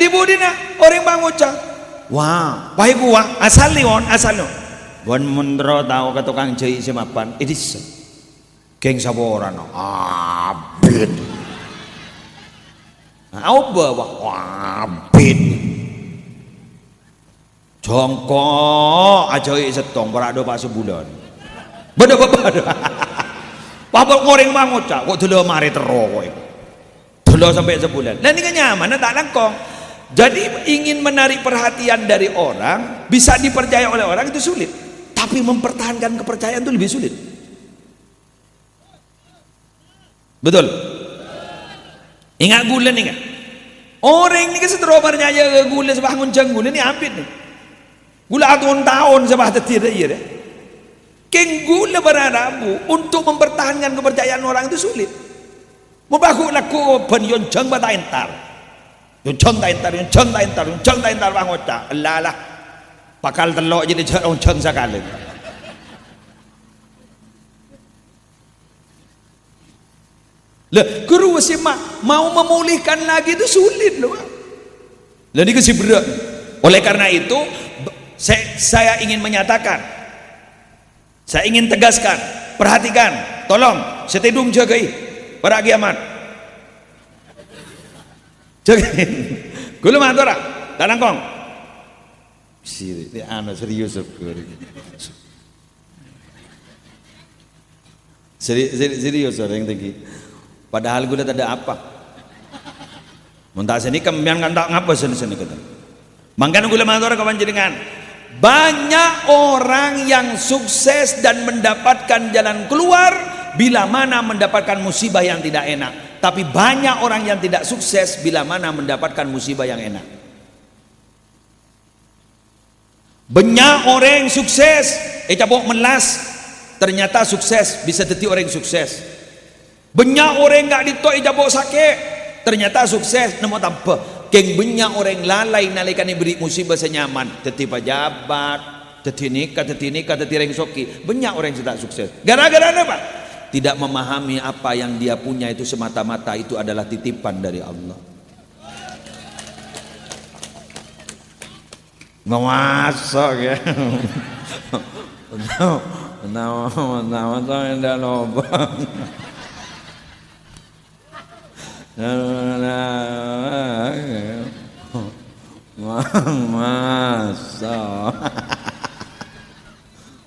Dibudina orang bangucang. Wah, baik gua asal lion. Bon mundro tahu ke tukang jahit si mapan. Idis. Geng saboran abid. Au bawa abid. Jongko aja setong berado pak sebulan. Beda. Papa goreng mangocak kok dulu mari tero kowe. Dulu sampai sebulan. Lah ini kan nyaman tak langkong. Jadi ingin menarik perhatian dari orang, bisa dipercaya oleh orang itu sulit. Tapi mempertahankan kepercayaan itu lebih sulit. Betul. Ingat gula nih kan? Orang ini kan seterobarnya aja gula sebangun jeng gula ini hampir nih. Gula tahun sebah tidak iya deh. Keng gula beradabu untuk mempertahankan kepercayaan orang itu sulit. Membaku laku pen yon jeng bata entar. Yon jeng ta entar bangota. Lah. Pakal telok jadi jeng sekali. Lah, guru si mau memulihkan lagi itu sulit loh. Lah ini kasih berat. Oleh karena itu saya ingin menyatakan, saya ingin tegaskan, perhatikan, tolong setidung jagai para kiamat. Kula matur tak nangkong. Serius serius orang tinggi. Padahal gula tak ada apa. Muntah sini kembian kan tak ngapa sini kata. Mangkan gula matur kawan jenengan. Banyak orang yang sukses dan mendapatkan jalan keluar bila mana mendapatkan musibah yang tidak enak. Tapi banyak orang yang tidak sukses bila mana mendapatkan musibah yang enak. Banyak orang sukses, cabok melas, ternyata sukses bisa jadi orang sukses. Banyak orang enggak ditok cabok sakit, ternyata sukses nemu tanpa. Keng banyak orang lalai nalikan beri musibah senyaman, jadi pejabat, jadi nikah, jadi orang soki. Banyak orang yang tidak sukses. Gara-gara apa? Tidak memahami apa yang dia punya itu semata-mata itu adalah titipan dari Allah. Masuk ya. Nama indah lobang. Masuk.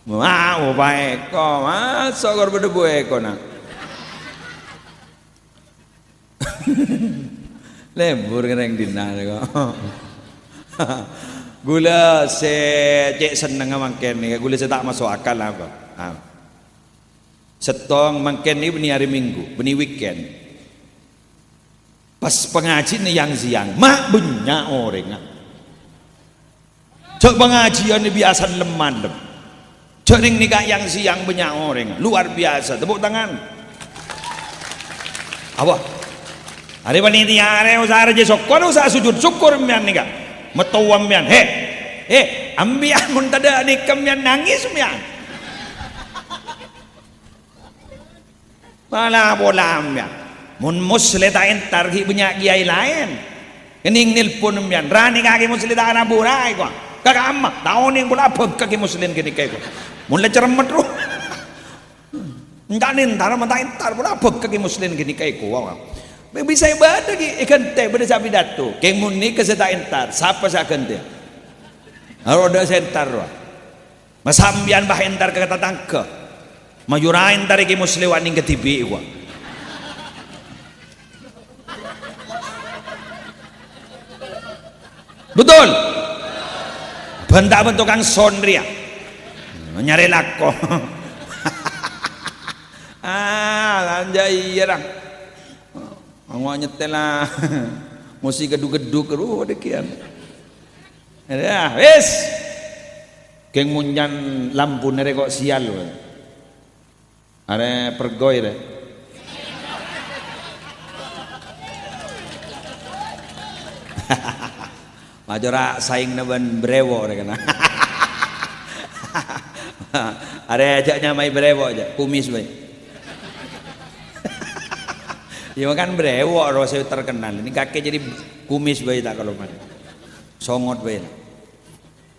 Mau baik kok masuk kor berdebu eko nak. Lembur kereng dinar kok. Gula se cek seneng mangken ni, gula se tak masuk akal apa. Setong mangken ni beni hari Minggu, beni weekend. Pas pengaji ni yang siang, mak banyak orang. Cek pengajian ni biasa leman dem. Cek nikah yang siang banyak orang, luar biasa. Tepuk tangan. Apa? Hari panitia hari usaha aja syukur, usaha sujud syukur mian nikah. Metuam mian, ambian mun tada nikah mian nangis mian. Malah bola mian. Mun muslim tak entar ki banyak kiai lain. Kening nilpun mian, rani kaki muslim tak ana burai ko. Kakak amma, tahun yang pula apa kaki muslim kini kaya ko. Mun le cermet ru. Entar entar mata entar pula apa kaki muslim kini kaya ko. Bisa ibadah ki ikan teh pada sapi datu. Keng muni keseta entar, siapa sakan teh? Roda sentar ro. Masambian bah entar ke kata tangke. Mayura entar ki muslim waning ketibi ko. Betul. Bentak bentukan sonria. Nyari lako. Anjay irang. Angwa nyetel lah. Musik geduk-geduk ru dekian. Ya, wis. Keng munjan lampu nere kok sial. Are pergoi re. Majora saing naban brewo re kana. Are ajaknya mai brewo aja, kumis bae. Ya makan brewok roh saya terkenal. Ini kakek jadi kumis bayi tak kalau mana. Songot bayi.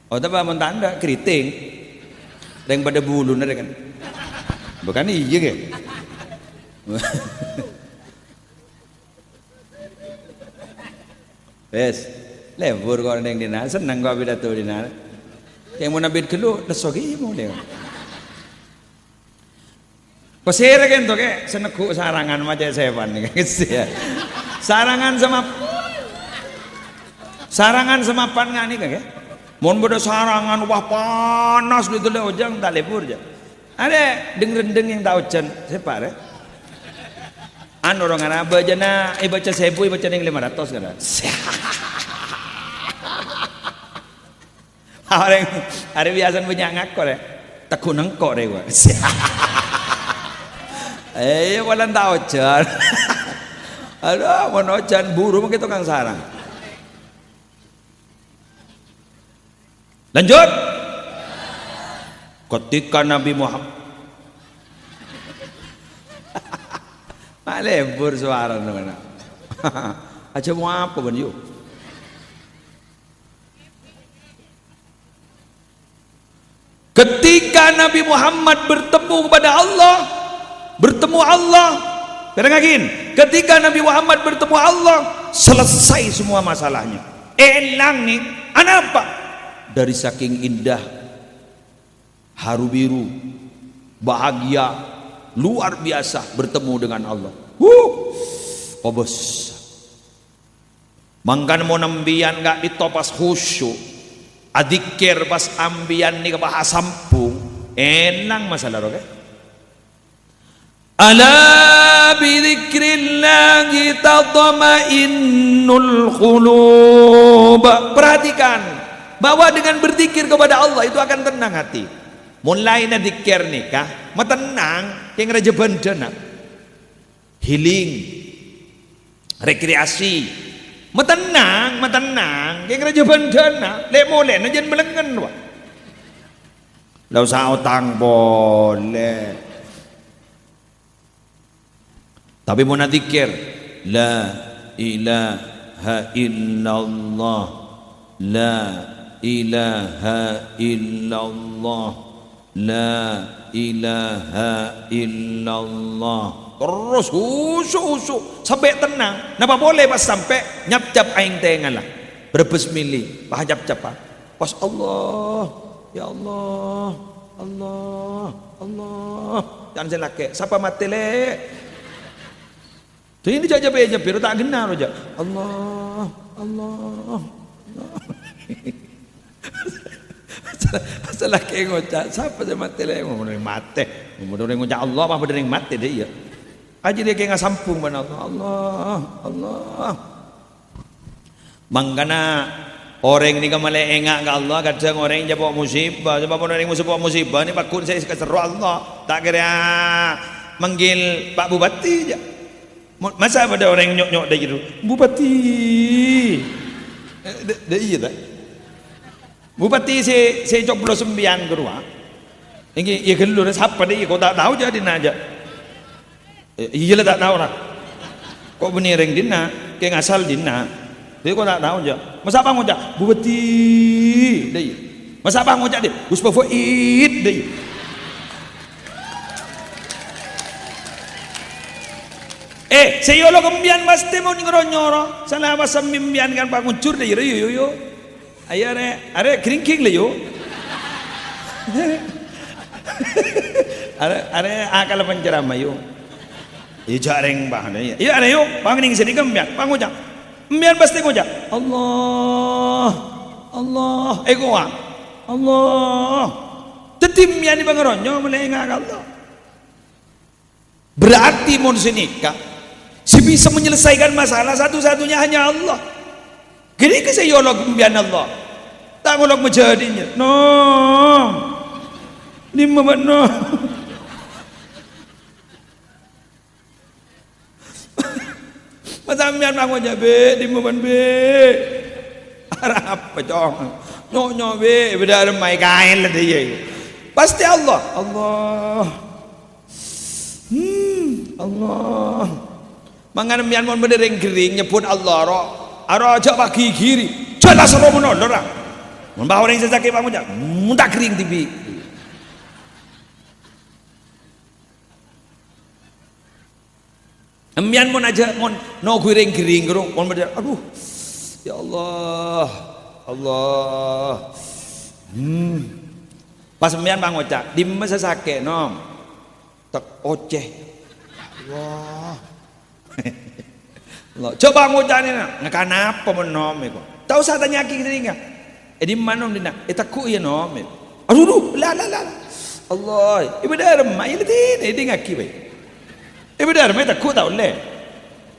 Oh tapi mentanda keriting. Yang pada bulu nere kan. Bukan iya ke? Wes, lembur kau neng dina, senang kau pidato dina. Yang mau nabit kelu, lesogi mau deh. Pasir kan tuh ke senekuk sarangan macam sepan nih ya. Sarangan semapan ngani kan? Mohon bodoh sarangan wah panas gitu le ojang tak lebur aja. Ada deng-deng yang tahu cen separ. An orang Arab aja na baca 1000 baca yang 500 kan? Orang hari biasa punya ngakor ya. Takut nengkok deh gua. Walang tahu jan. Aduh, mau jan buru mungkin tukang sarang. Lanjut. Ketika Nabi Muhammad lembur suara mana? Aja mau apa ban yuk? Ketika Nabi Muhammad bertemu kepada Allah, Kadang-kadang ketika Nabi Muhammad bertemu Allah, selesai semua masalahnya. Elang nih, apa? Dari saking indah, haru biru, bahagia, luar biasa bertemu dengan Allah. Obos. Mangkan mau nembian gak ditopas khusyuk, adikir pas ambian nih kebahas sampung, elang masalah roke. Ala bidzikrillahi tatma'innul qulub. Perhatikan bahwa dengan berzikir kepada Allah itu akan tenang hati. Mulai na zikir nikah, tenang, yang raja bendana, healing, rekreasi, tenang, yang raja bendana, le boleh, najan belengan wa. Lau sa utang boleh. Tapi mau zikir la ilaha illallah, la ilaha illallah, la ilaha illallah, terus husu sampai tenang. Napa boleh pas sampai nyap-cap aing tengan lah berbesmili bah cap-cap pas Allah, ya Allah, Allah, Allah, jangan selake siapa mati le. Tu ini jaja biar tak kenal aja. Allah, Allah, Allah. Masalah kayak ngocak, siapa yang mati lah? Mau dari mati, mau dari ngocak Allah, apa dari mati dia? Aja dia kayak nggak sampung mana Allah, Allah, Allah. Mangkana orang ini kemana engak ke Allah, kadang orang yang bawa musibah, sebab orang yang musibah ni pakun saya keseru Allah, tak kira manggil Pak Bupati aja. Masa ada orang yang nyok-nyok dia gitu, Bupati, dia iya tak? Bupati saya cok 29 ke rumah, ini ya kelur siapa dia? Kau tak tahu jadi naja, iya lah tak tahu lah. Kok benereng dina, kayak ngasal dina, dia kau tak tahu aja. Masa apa ngocak? Bupati, dia. Masa apa ngocak dia? Gus Fafoid, dia. Saya lo kembian pasti mau nyoro-nyoro. Salah apa sembian kan pak ngucur deh yo. Ayo are kering le yo. Are akal penceramah yo. Iya jareng bang ya. Iya are yo. Bang ning sini kembian. Bang ngucap. Kembian pasti ngucap. Allah, Allah. Goa. Allah. Tetimnya di bangeronyo melengak Allah. Berarti mau senikah. Si bisa menyelesaikan masalah satu-satunya hanya Allah. Gini ke saya Allah kembian Allah. Tak ngolok menjadinya. No. Ini memang no. Masa kembian bangun aja be. Di memang be. Arab pecong. Nyok be. Beda remai kain lah dia. Pasti Allah. Allah. Allah. Mangan mian mon berdering kering nyebut Allah ro ajak bagi kiri jelas ro menon ora mun bawa orang sesake pamu jak muntah kering tibi mian mon aja mon no kering gerung mon berdering aduh ya Allah Allah pas mian bang ocak di sesake nom tak oceh Allah. Coba ngucapin ngakan apa menom itu tahu saya tanya kaki tadi di mana dina takut ya nom aduh la Allah ibu dah remah ini tidak ngaki baik ibu dah remah takut tahu le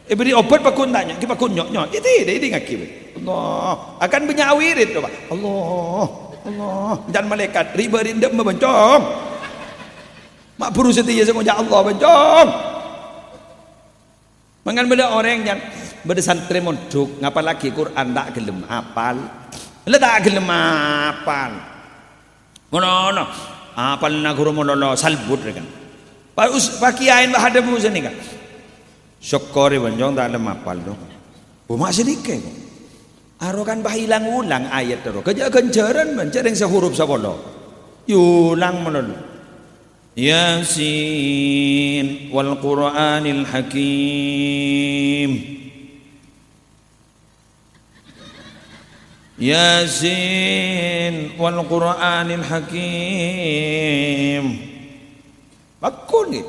ibu di obat pakun tanya kita pakun nyok itu tidak ngaki baik Allah akan benyawir itu pak Allah Allah dan malaikat riba rindam membencong mak buru setia semuanya Allah bencong. Mangan beda orang yang beda santri mondok ngapa lagi Quran tak gelem apal le tak gelem apal ngono apal na guru mono salbut kan pakiain bah ada bu sini kan syukuri bonjong tak gelem apal do buma sedikit aro kan bah hilang ulang ayat ro kerja kenjaran mencereng sehuruf sabolo yulang mono Yasin wal Qur'anil Hakim Yasin wal Qur'anil Hakim. Bakun gitu.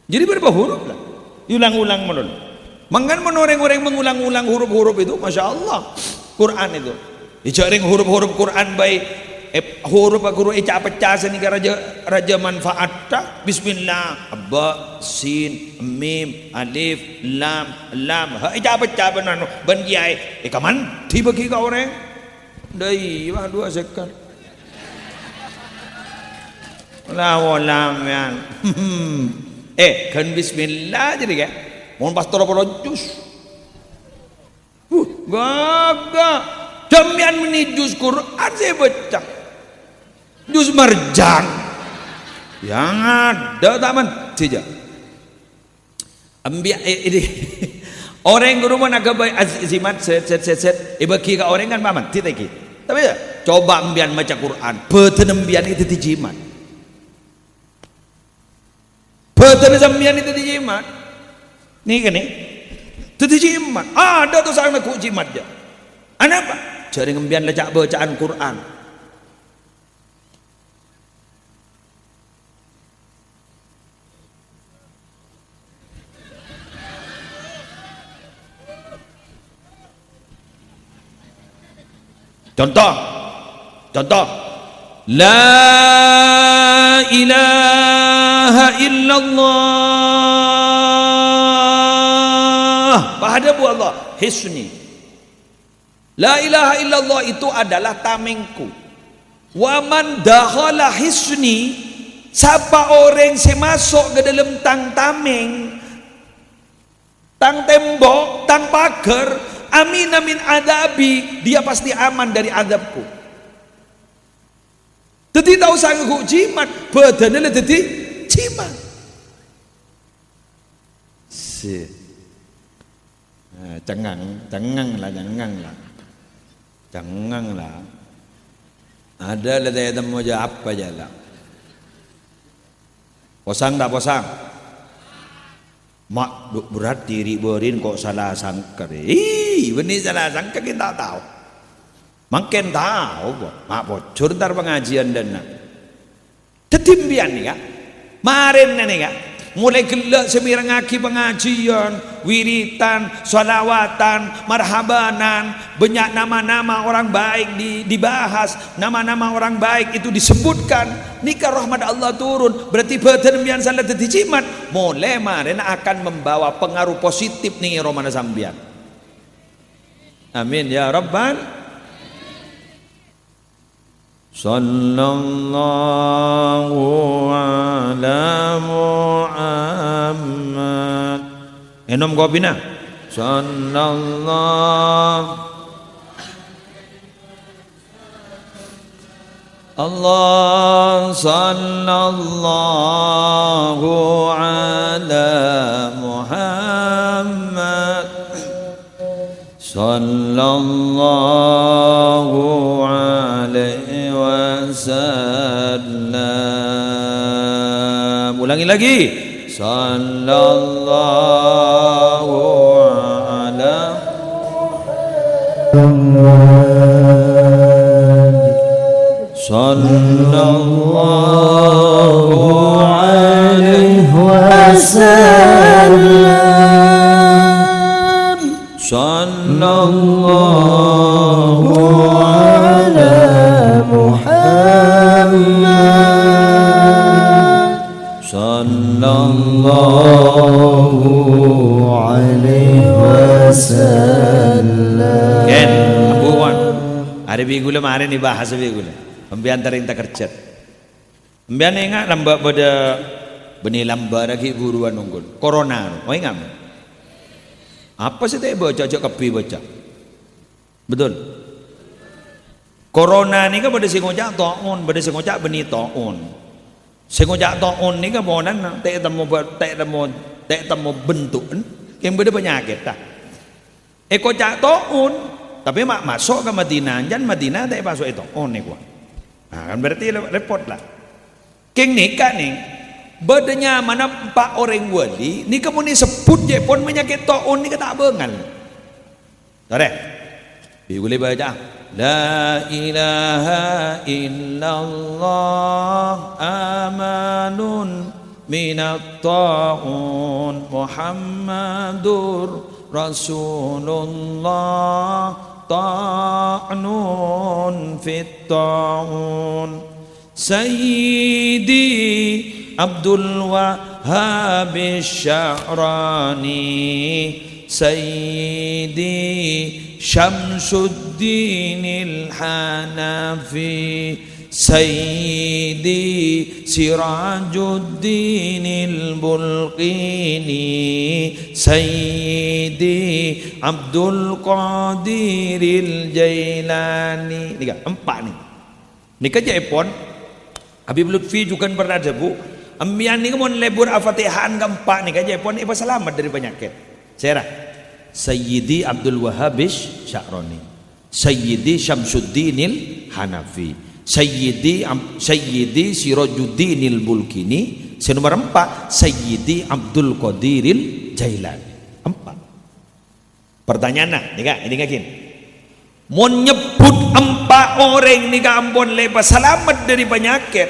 Jadi berapa huruf lah. Ulang-ulang melulu. Mangkan orang-orang mengulang-ulang huruf-huruf itu, masya Allah. Quran itu. Dicaring huruf-huruf Quran baik. Huruf aku pecah seni raja manfaat tak. Bismillah, ba, sin, mim, alif, lam. Ha pecah benar. Ben kiai. Kaman dibagi ka orang. Dai wah dua sekar. Lam yan. Kan bismillah jadi kan. Mohon pastor apa jus. Gagak. Jamian meni jus Quran saya baca. Jus marjan. Yang ada taman saja. Ambil ini. Orang guru mana kebaik azimat set. Bagi ke orang kan paman tidak ki. Tapi ya coba ambian baca Quran. Betul ambian itu dijimat. Betul ambian itu dijimat. Nih kan nih. Itu dijimat. Ada tuh sangat ku jimat je. Apa? Cari ngembian lecak bacaan Quran. Contoh. La ilaha illallah. Pahadabu Allah. Hisni. La ilaha illallah itu adalah tamengku. Wa man dakhala hisni, siapa orang yang masuk ke dalam tameng, tang tembok, tang pagar, amin adabi, dia pasti aman dari adabku. Jadi tahu sanggup jimat, badannya jadi jimat. Cengang lah. Janganlah. Ada letih temu aja apa aja lah. Posang tak posang? Mak berat diri berin kok salah sangka. Benih salah sangka kita tahu. Makin tahu kok. Mak bocor ntar pengajian dan nak. Tetimbian nih kak. Marin nih kak. Mulai gelak semirengaki pengajian, wiritan, salawatan, marhabanan, banyak nama-nama orang baik dibahas, nama-nama orang baik itu disebutkan. Nikah rahmat Allah turun, berarti badan bian salah jimat. Mulai marin akan membawa pengaruh positif nih Romana Sambian. Amin ya Rabbal. Sallallahu ala Muhammad. Enom kopi na. Sallallahu Allah sallallahu ala Muhammad. Sallallahu alaihi wasallam. Ulangi lagi. Sallallahu ala Muhammad. Sallallahu alaihi wasallam. Sallallahu ala Muhammad. Sallallahu alaihi wasallam. Ken, abuan. Ada bigula mari ni bahasa bigula. Pembian taring tak kerjat. Pembian ingat lamba pada benih lamba lagi buruan nunggun. Corona, mau ingat? Apa sih teh baca kepi baca? Betul. Corona ni kan pada singojak taun, pada singojak benih taun. Singojak taun ni kan bonan teh temu bentuk yang beda penyakit tak. Ekojak taun, tapi mak masuk ke Madinah, jan Madinah teh masuk itu taun ni kuat. Nah, kan berarti repot lah. Keng nikah nih. Badanya mana empat orang wali ni kamu ni sebut je pun penyakit taun ni kata bengal. Tore. boleh baca La ilaha illallah amanun minat ta'un Muhammadur Rasulullah ta'nun fit ta'un Sayyidi Abdul Wahhab Sya'rani Sayyidi Syamsuddin al-Hanafi Sayyidi Sirajuddin al-Bulqini Sayyidi Abdul Qadir al-Jailani. Ini empat nih. Ini kerja epon. Habib Lutfi juga pernah debu. Ambian ni mon lebur al-Fatihan keempat nih kerja epon ibu selamat dari penyakit. Serah. Sayyidi Abdul Wahhab Sya'rani Sayyidi Syamsuddin al-Hanafi Sayyidi Sirajuddin al-Bulqini nomor 4 Sayyidi Abdul Qadir al-Jailani. 4 pertanyaan nih kak ini kakin mau nyebut 4 orang nih kak ampun lepas selamat dari penyakit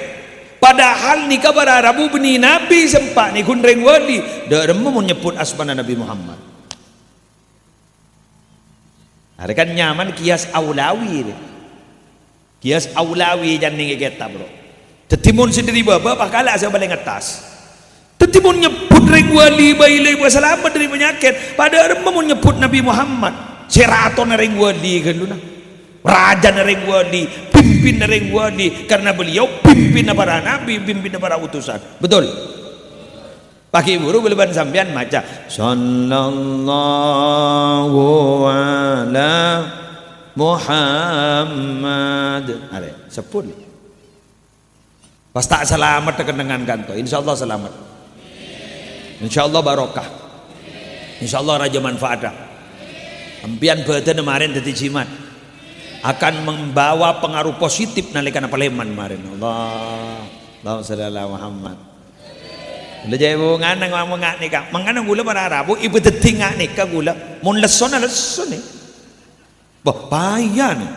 padahal nih kabar Arabu beni Nabi sempat nih kunreng wali dah mau nyebut asmana Nabi Muhammad. Ada kan nyaman kias aulawi deh. Kias aulawi jangan nih kita bro. Tetimun sendiri bapa pakala saya paling atas. Tetimun nyebut reng wali bailai selamat dari penyakit. Padahal mau nyebut Nabi Muhammad. Seraton reng wali kan luna. Raja reng wali, pimpin reng wali karena beliau pimpin para nabi, pimpin para utusan. Betul. Pakai buru beleban sampean maca sallallahu ala Muhammad. Are sepul. Pas tak selamat dengan kanto. Insyaallah selamat. Insyaallah barokah. Insyaallah raja manfaat. Ampian badan kemarin dadi jimat akan membawa pengaruh positif nalikan Paleman kemarin. Allahumma shalli ala Muhammad. Bila jaya ibu nganang ngomong ngak nikah, menganang gula para Arabu ibu deting ngak nikah gula, mon leson nih, bahaya nih,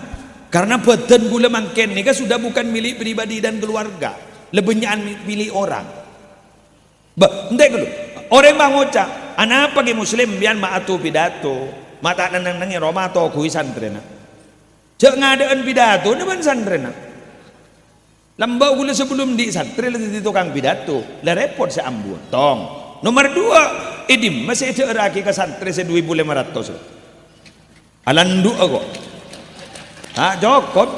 karena badan gula mangken nikah sudah bukan milik pribadi dan keluarga, lebihnya milik orang. Entah dulu, orang bangoca, anak pagi Muslim biar maatu pidato, mata nang Roma atau kui santrena, cek ngadaan pidato, neban santrena. Lambau gula sebelum di santri di tukang pidato lah repot si ambuan tong nomor 2 idim masih ceraki ke santri se 2.500 alandu aku cukup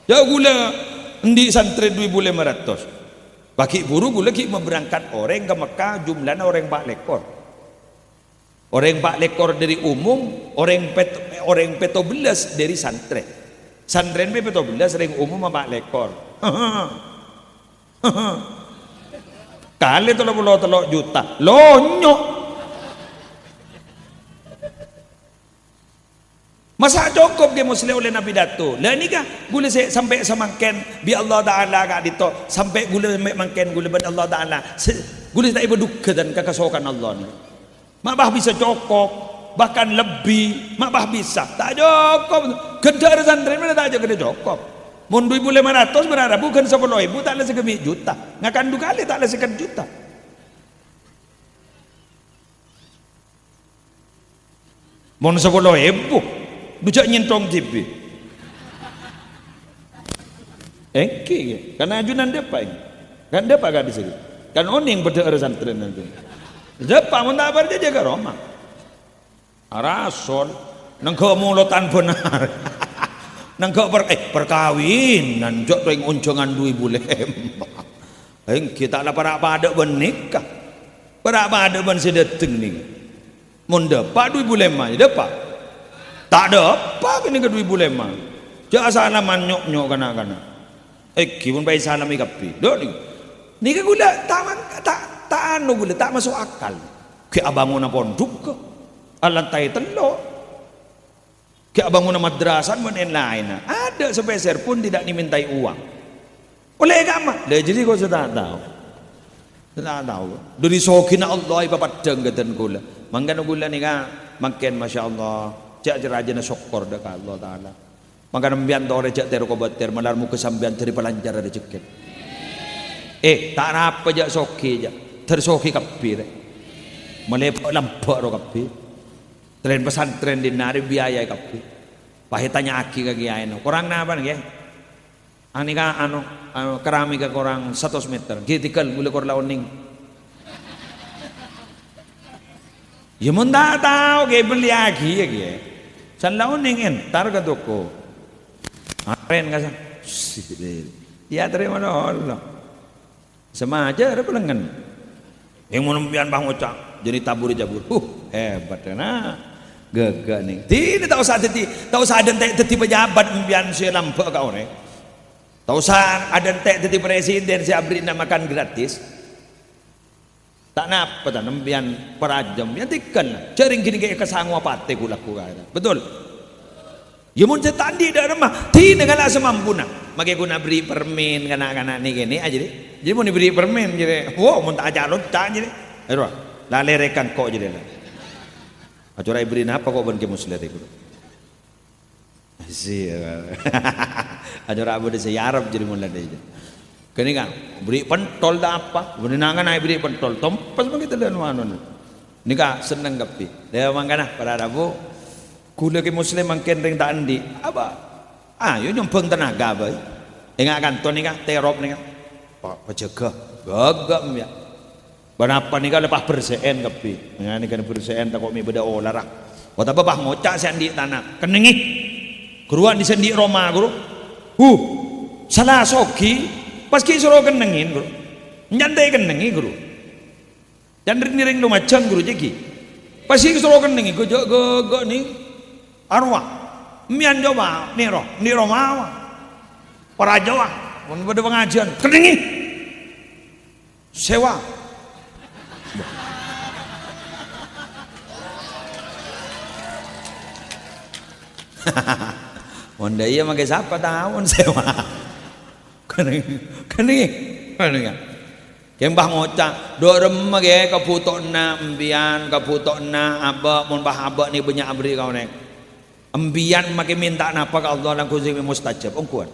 ja gula di santri 2.500 bagi buru gula ki berangkat orang ke Mekah jumlahnya orang 4 lekor orang 4 lekor dari umum orang 14 dari santri santren P12 ring umum 4 lekor. Kali 33 juta. Lonyo. Masa cukup ke Muslim oleh Nabi Dato. Lah ni kah gula sampai semangken bi Allah Taala kak dito sampai gula mangken gula ban Allah Taala. Gula tak ibu duka dan kekasokan Allah ni. Mak bisa cukup. Bahkan lebih mak bisa tak cukup kedar santri mana tak cukup cukup mun 2.500 berada bukan 10.000 tak ada sekemi juta ngakan 2 kali tak ada sekian juta mun 10.000 dujak nyentong TV karena ajunan depa kan depa gak di sini kan oning berdua santri nanti depa mun tak berja jaga Roma Arason nengko mulotan benar nengko perkawinan jok tuing uncongan 2.000 kita lah para pada benikah para pada ben sedeteng nih mun depak 2.500 depak tak depak ini ke 2.500 jak salaman nyok kana kibun pai salami kapi dok ni ke gula tak anu gula tak masuk akal ke abanguna pondok ke alantai telok ke bangunan madrasah dan lain ada sepeser pun tidak dimintai uang oleh agama jadi kau sudah tahu dari sokina Allah ibapat denggetan gula mangkan gula ni kan makin masya Allah cak raja na syukur dak Allah taala. Maka nembian tore cak tero kobater malarmu kesambian dari pelancar ada ceket. Tak apa jak soki jak tersoki kabeh. Melepok lampok ro kabeh. Tren pesantren dinari biaya kabeh. Pahitanya aki ka kiai no. Kurang napa nggih? Anika keramik kurang 100 meter. Gitikal boleh kor laoning. Ya mun tak tahu kayak beli lagi ya gie. San laoning entar ke toko. Aren ka san. Ya terima Allah. Semaja ada pelengan. Yang mau nembian bang ucap jadi tabur jabur. Hebat na. Gagak nih. Tidak tahu saat itu, tahu saat ada teti pejabat nembian saya lampak kau nih. Tahu saat ada teti presiden saya beri makan gratis. Tak napa tak nembian perajam ya tikan. Cering gini kayak kesangu apa teh gula kaya. Betul. Ya mun tadi dah remah. Tidak kalah semampuna. Makai guna beri permen kana ni gini aja deh. Jadi mau diberi permen jadi. Wow mun tak ajar loncat jadi. Ayo lale rekan kok jadi lah. Acara beri apa kok ban ke muslim itu. Siap. Acara abu desa Arab jadi mulai deh. Kini kan beri pentol dah apa? Benangan ai beri pentol. Tompas begitu dan mana. Ni kan senang kapi. Dia mangkana para Arabu. Kula ke muslim mangken ring tak andi. Apa? Yo nyumpeng tenaga bae. Ingat kanton ni kan terop ni kan. Pak penjaga. Gagak ya. Berapa ni kan lepas persen kapi. Ni kan persen tak kok mi beda olah. Oh tak apa ngocak sendi tanah. Kenengi. Keruan di sendi Roma guru. Salah soki. Pas ki suruh kenengin guru. Nyantai kenengi guru. Dan ring lu macam guru jeki. Pas ki suruh kenengi gagak ni arwah. Mian Jawa ni Roma. Para Jawa pun pada pengajian kenengi. Sewa. Wanda iya makai siapa tahun sewa. Kening. Yang bah ngocak, do remah ge kaputok na embian, kaputok na abak mun bah abak ni banyak abri kau nek. Embian makai minta napa ka Allah lan kuzim mustajab. Ongkuan.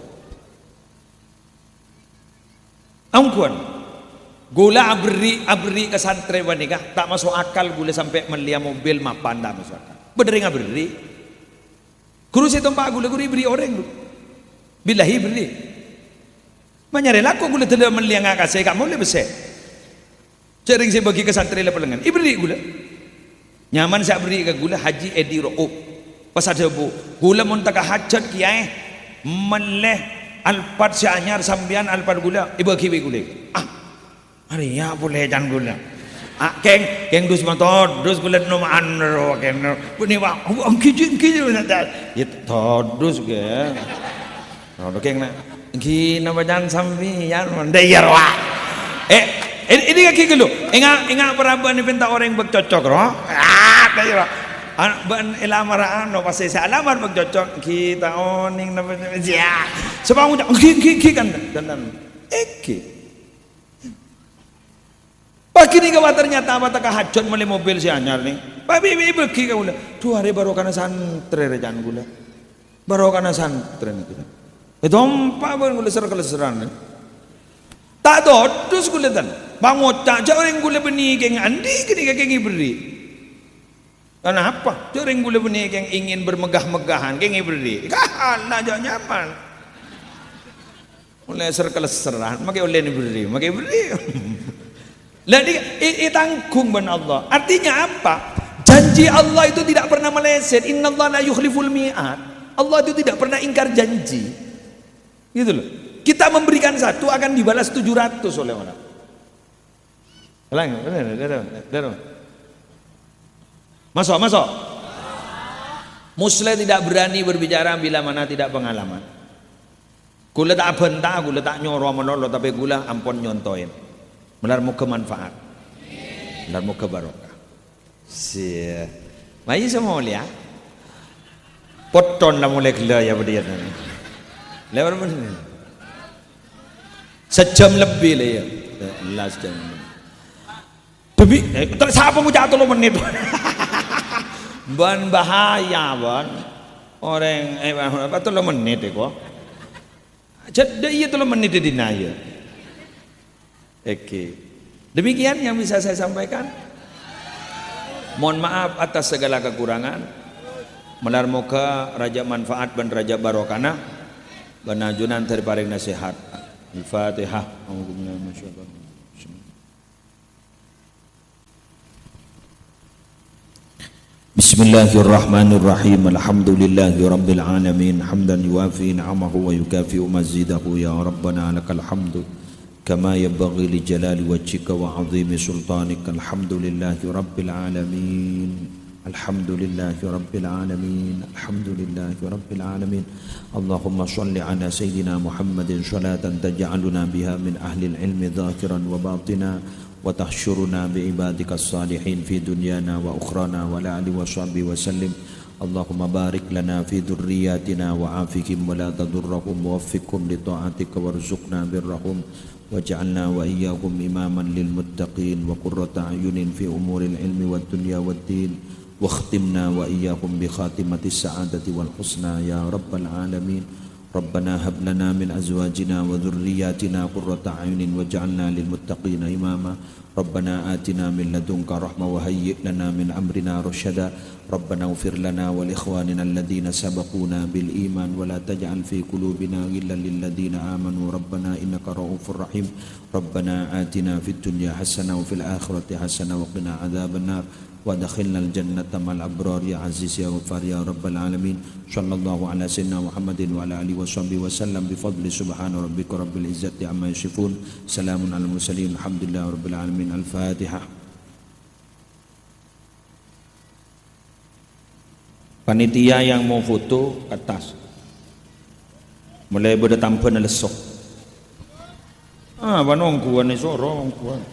Gula abri ke santri wanika tak masuk akal gula sampai melia mobil mapan tak masuk akal. Bedering abri. Guru saya tempat gula beri orang. Bilahi beri. Menyari laku gula tidak meliang kasih kamu lebih besar. Sering saya bagi ke santri le pelengan. Iberi gula. Nyaman saya beri ke gula Haji Edi Ro'ub. Pas ada bu. Gula muntaka hajat kiai. Meleh alpat si anyar sambian alpat gula. Ibu kiwi gula. Hari ya boleh jangan gula. Keng dus motor dus gula nomaan ro keng. Buni wa kiji nanti. Itu dus ke. Ro keng na. Gina badan sambian mandayar wah. Ini kaki gelo. Ingat peraban ni pinta orang bercocok roh. Dayar. Ban ilamaraan no pasti saya alamar bercocok kita oning na ya. Sebab udah ki kan dan Pagi ni kawan ternyata apa tak hajat meli mobil si anyar ni. Babi beki kau lah. 2 hari baru kana santre rejan gula. Baru kana santre ni gula. Dompa pun gula serkeleseran. Tak ada terus gula dan. Bang otak orang gula benih keng andi kini keng beri. Kenapa? Orang gula benih keng ingin bermegah-megahan keng beri. Kalah jangan nyaman. Mulai serkeleseran, makai oleh ni beri, makai beri. Jadi tanggung ben Allah. Artinya apa? Janji Allah itu tidak pernah meleset. Innallaha la yukhliful mi'ad. Allah itu tidak pernah ingkar janji. Gitu loh. Kita memberikan satu akan dibalas 700 oleh orang. Masuk. Muslim tidak berani berbicara bila mana tidak pengalaman. Gula tak bentah, gula tak nyoro menolong, tapi gula ampun nyontoin. Benar muka manfaat, benar muka barokah. Mari semua lihat. Poton lah mulai gila ya berdiri ni. Lewat mana? Sejam lebih lah ya. Last jam. Tapi tak siapa mu jatuh 3 menit. ban bahaya ban orang apa 3 menit kok jadi iya 3 menit di naya. Oke, demikian yang bisa saya sampaikan. Mohon maaf atas segala kekurangan. Menar moga raja manfaat dan raja barokana banajunan terparing nasihat. Al-Fatihah. Bismillahirrahmanirrahim. Alhamdulillahi rabbil alamin. Hamdan yuwafi ni'amahu wa yukafi'u mazidahu. Ya Rabbana lakal hamdu kama yanbaghi li jalali wajhika wa 'azimi sultanika. Alhamdulillahi rabbil alamin. Alhamdulillahi rabbil alamin. Alhamdulillahi rabbil alamin. Allahumma shalli ala sayyidina Muhammadin salatan taj'aluna biha min ahli al-ilmi dhakiran wa batina wa tahsyuruna bi ibadikas salihin fi dunyana wa ukhrana wa la alihi wa sahbihi wa sallim. Allahumma barik lana fi dhurriyyatina wa afikim wa la tadurrahum wa waffiqhum li ta'atika warzuqna birrahum waj'alna wa iyyakum imaman lil muttaqin wa qurrata a'yunin fi umuril ilmi wad dunya wad din wa khtimna wa iyyakum bi khatimatis sa'adati wal husna ya rabbal alamin. Rabbana hab lana min azwajina wa dhurriyyatina qurrata a'yunin waj'alna lil muttaqina imama. Rabbana atina min ladunka rahmah wa hayyi' lana min amrina rasyada. Rabbana ighfir lana wa li ikhwanina alladhina sabaquna bil iman wa la taj'al fi qulubina ghillan lil ladzina amanu rabbana innaka ra'ufur rahim. Rabbana atina fid dunya hasanah wa fil akhirati hasanah wa qina adzabannar wa adkhilna al jannata ma'al abrar ya aziz ya ghaffar ya rabbal alamin. Sallallahu ala sayyidina Muhammadin wa ala alihi wa sahbihi wa sallam bi fadli subhana rabbika rabbil izzati amma yasifun. Salamun alal mursalin alhamdulillahi rabbil alamin. Al-Fatihah. Panitia yang mau foto ke atas. Mulai berdatampan lesok. Banong kuan ni sorong kuan.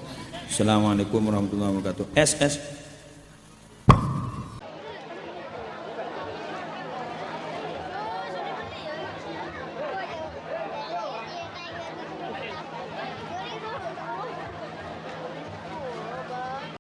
Assalamualaikum warahmatullahi wabarakatuh. SS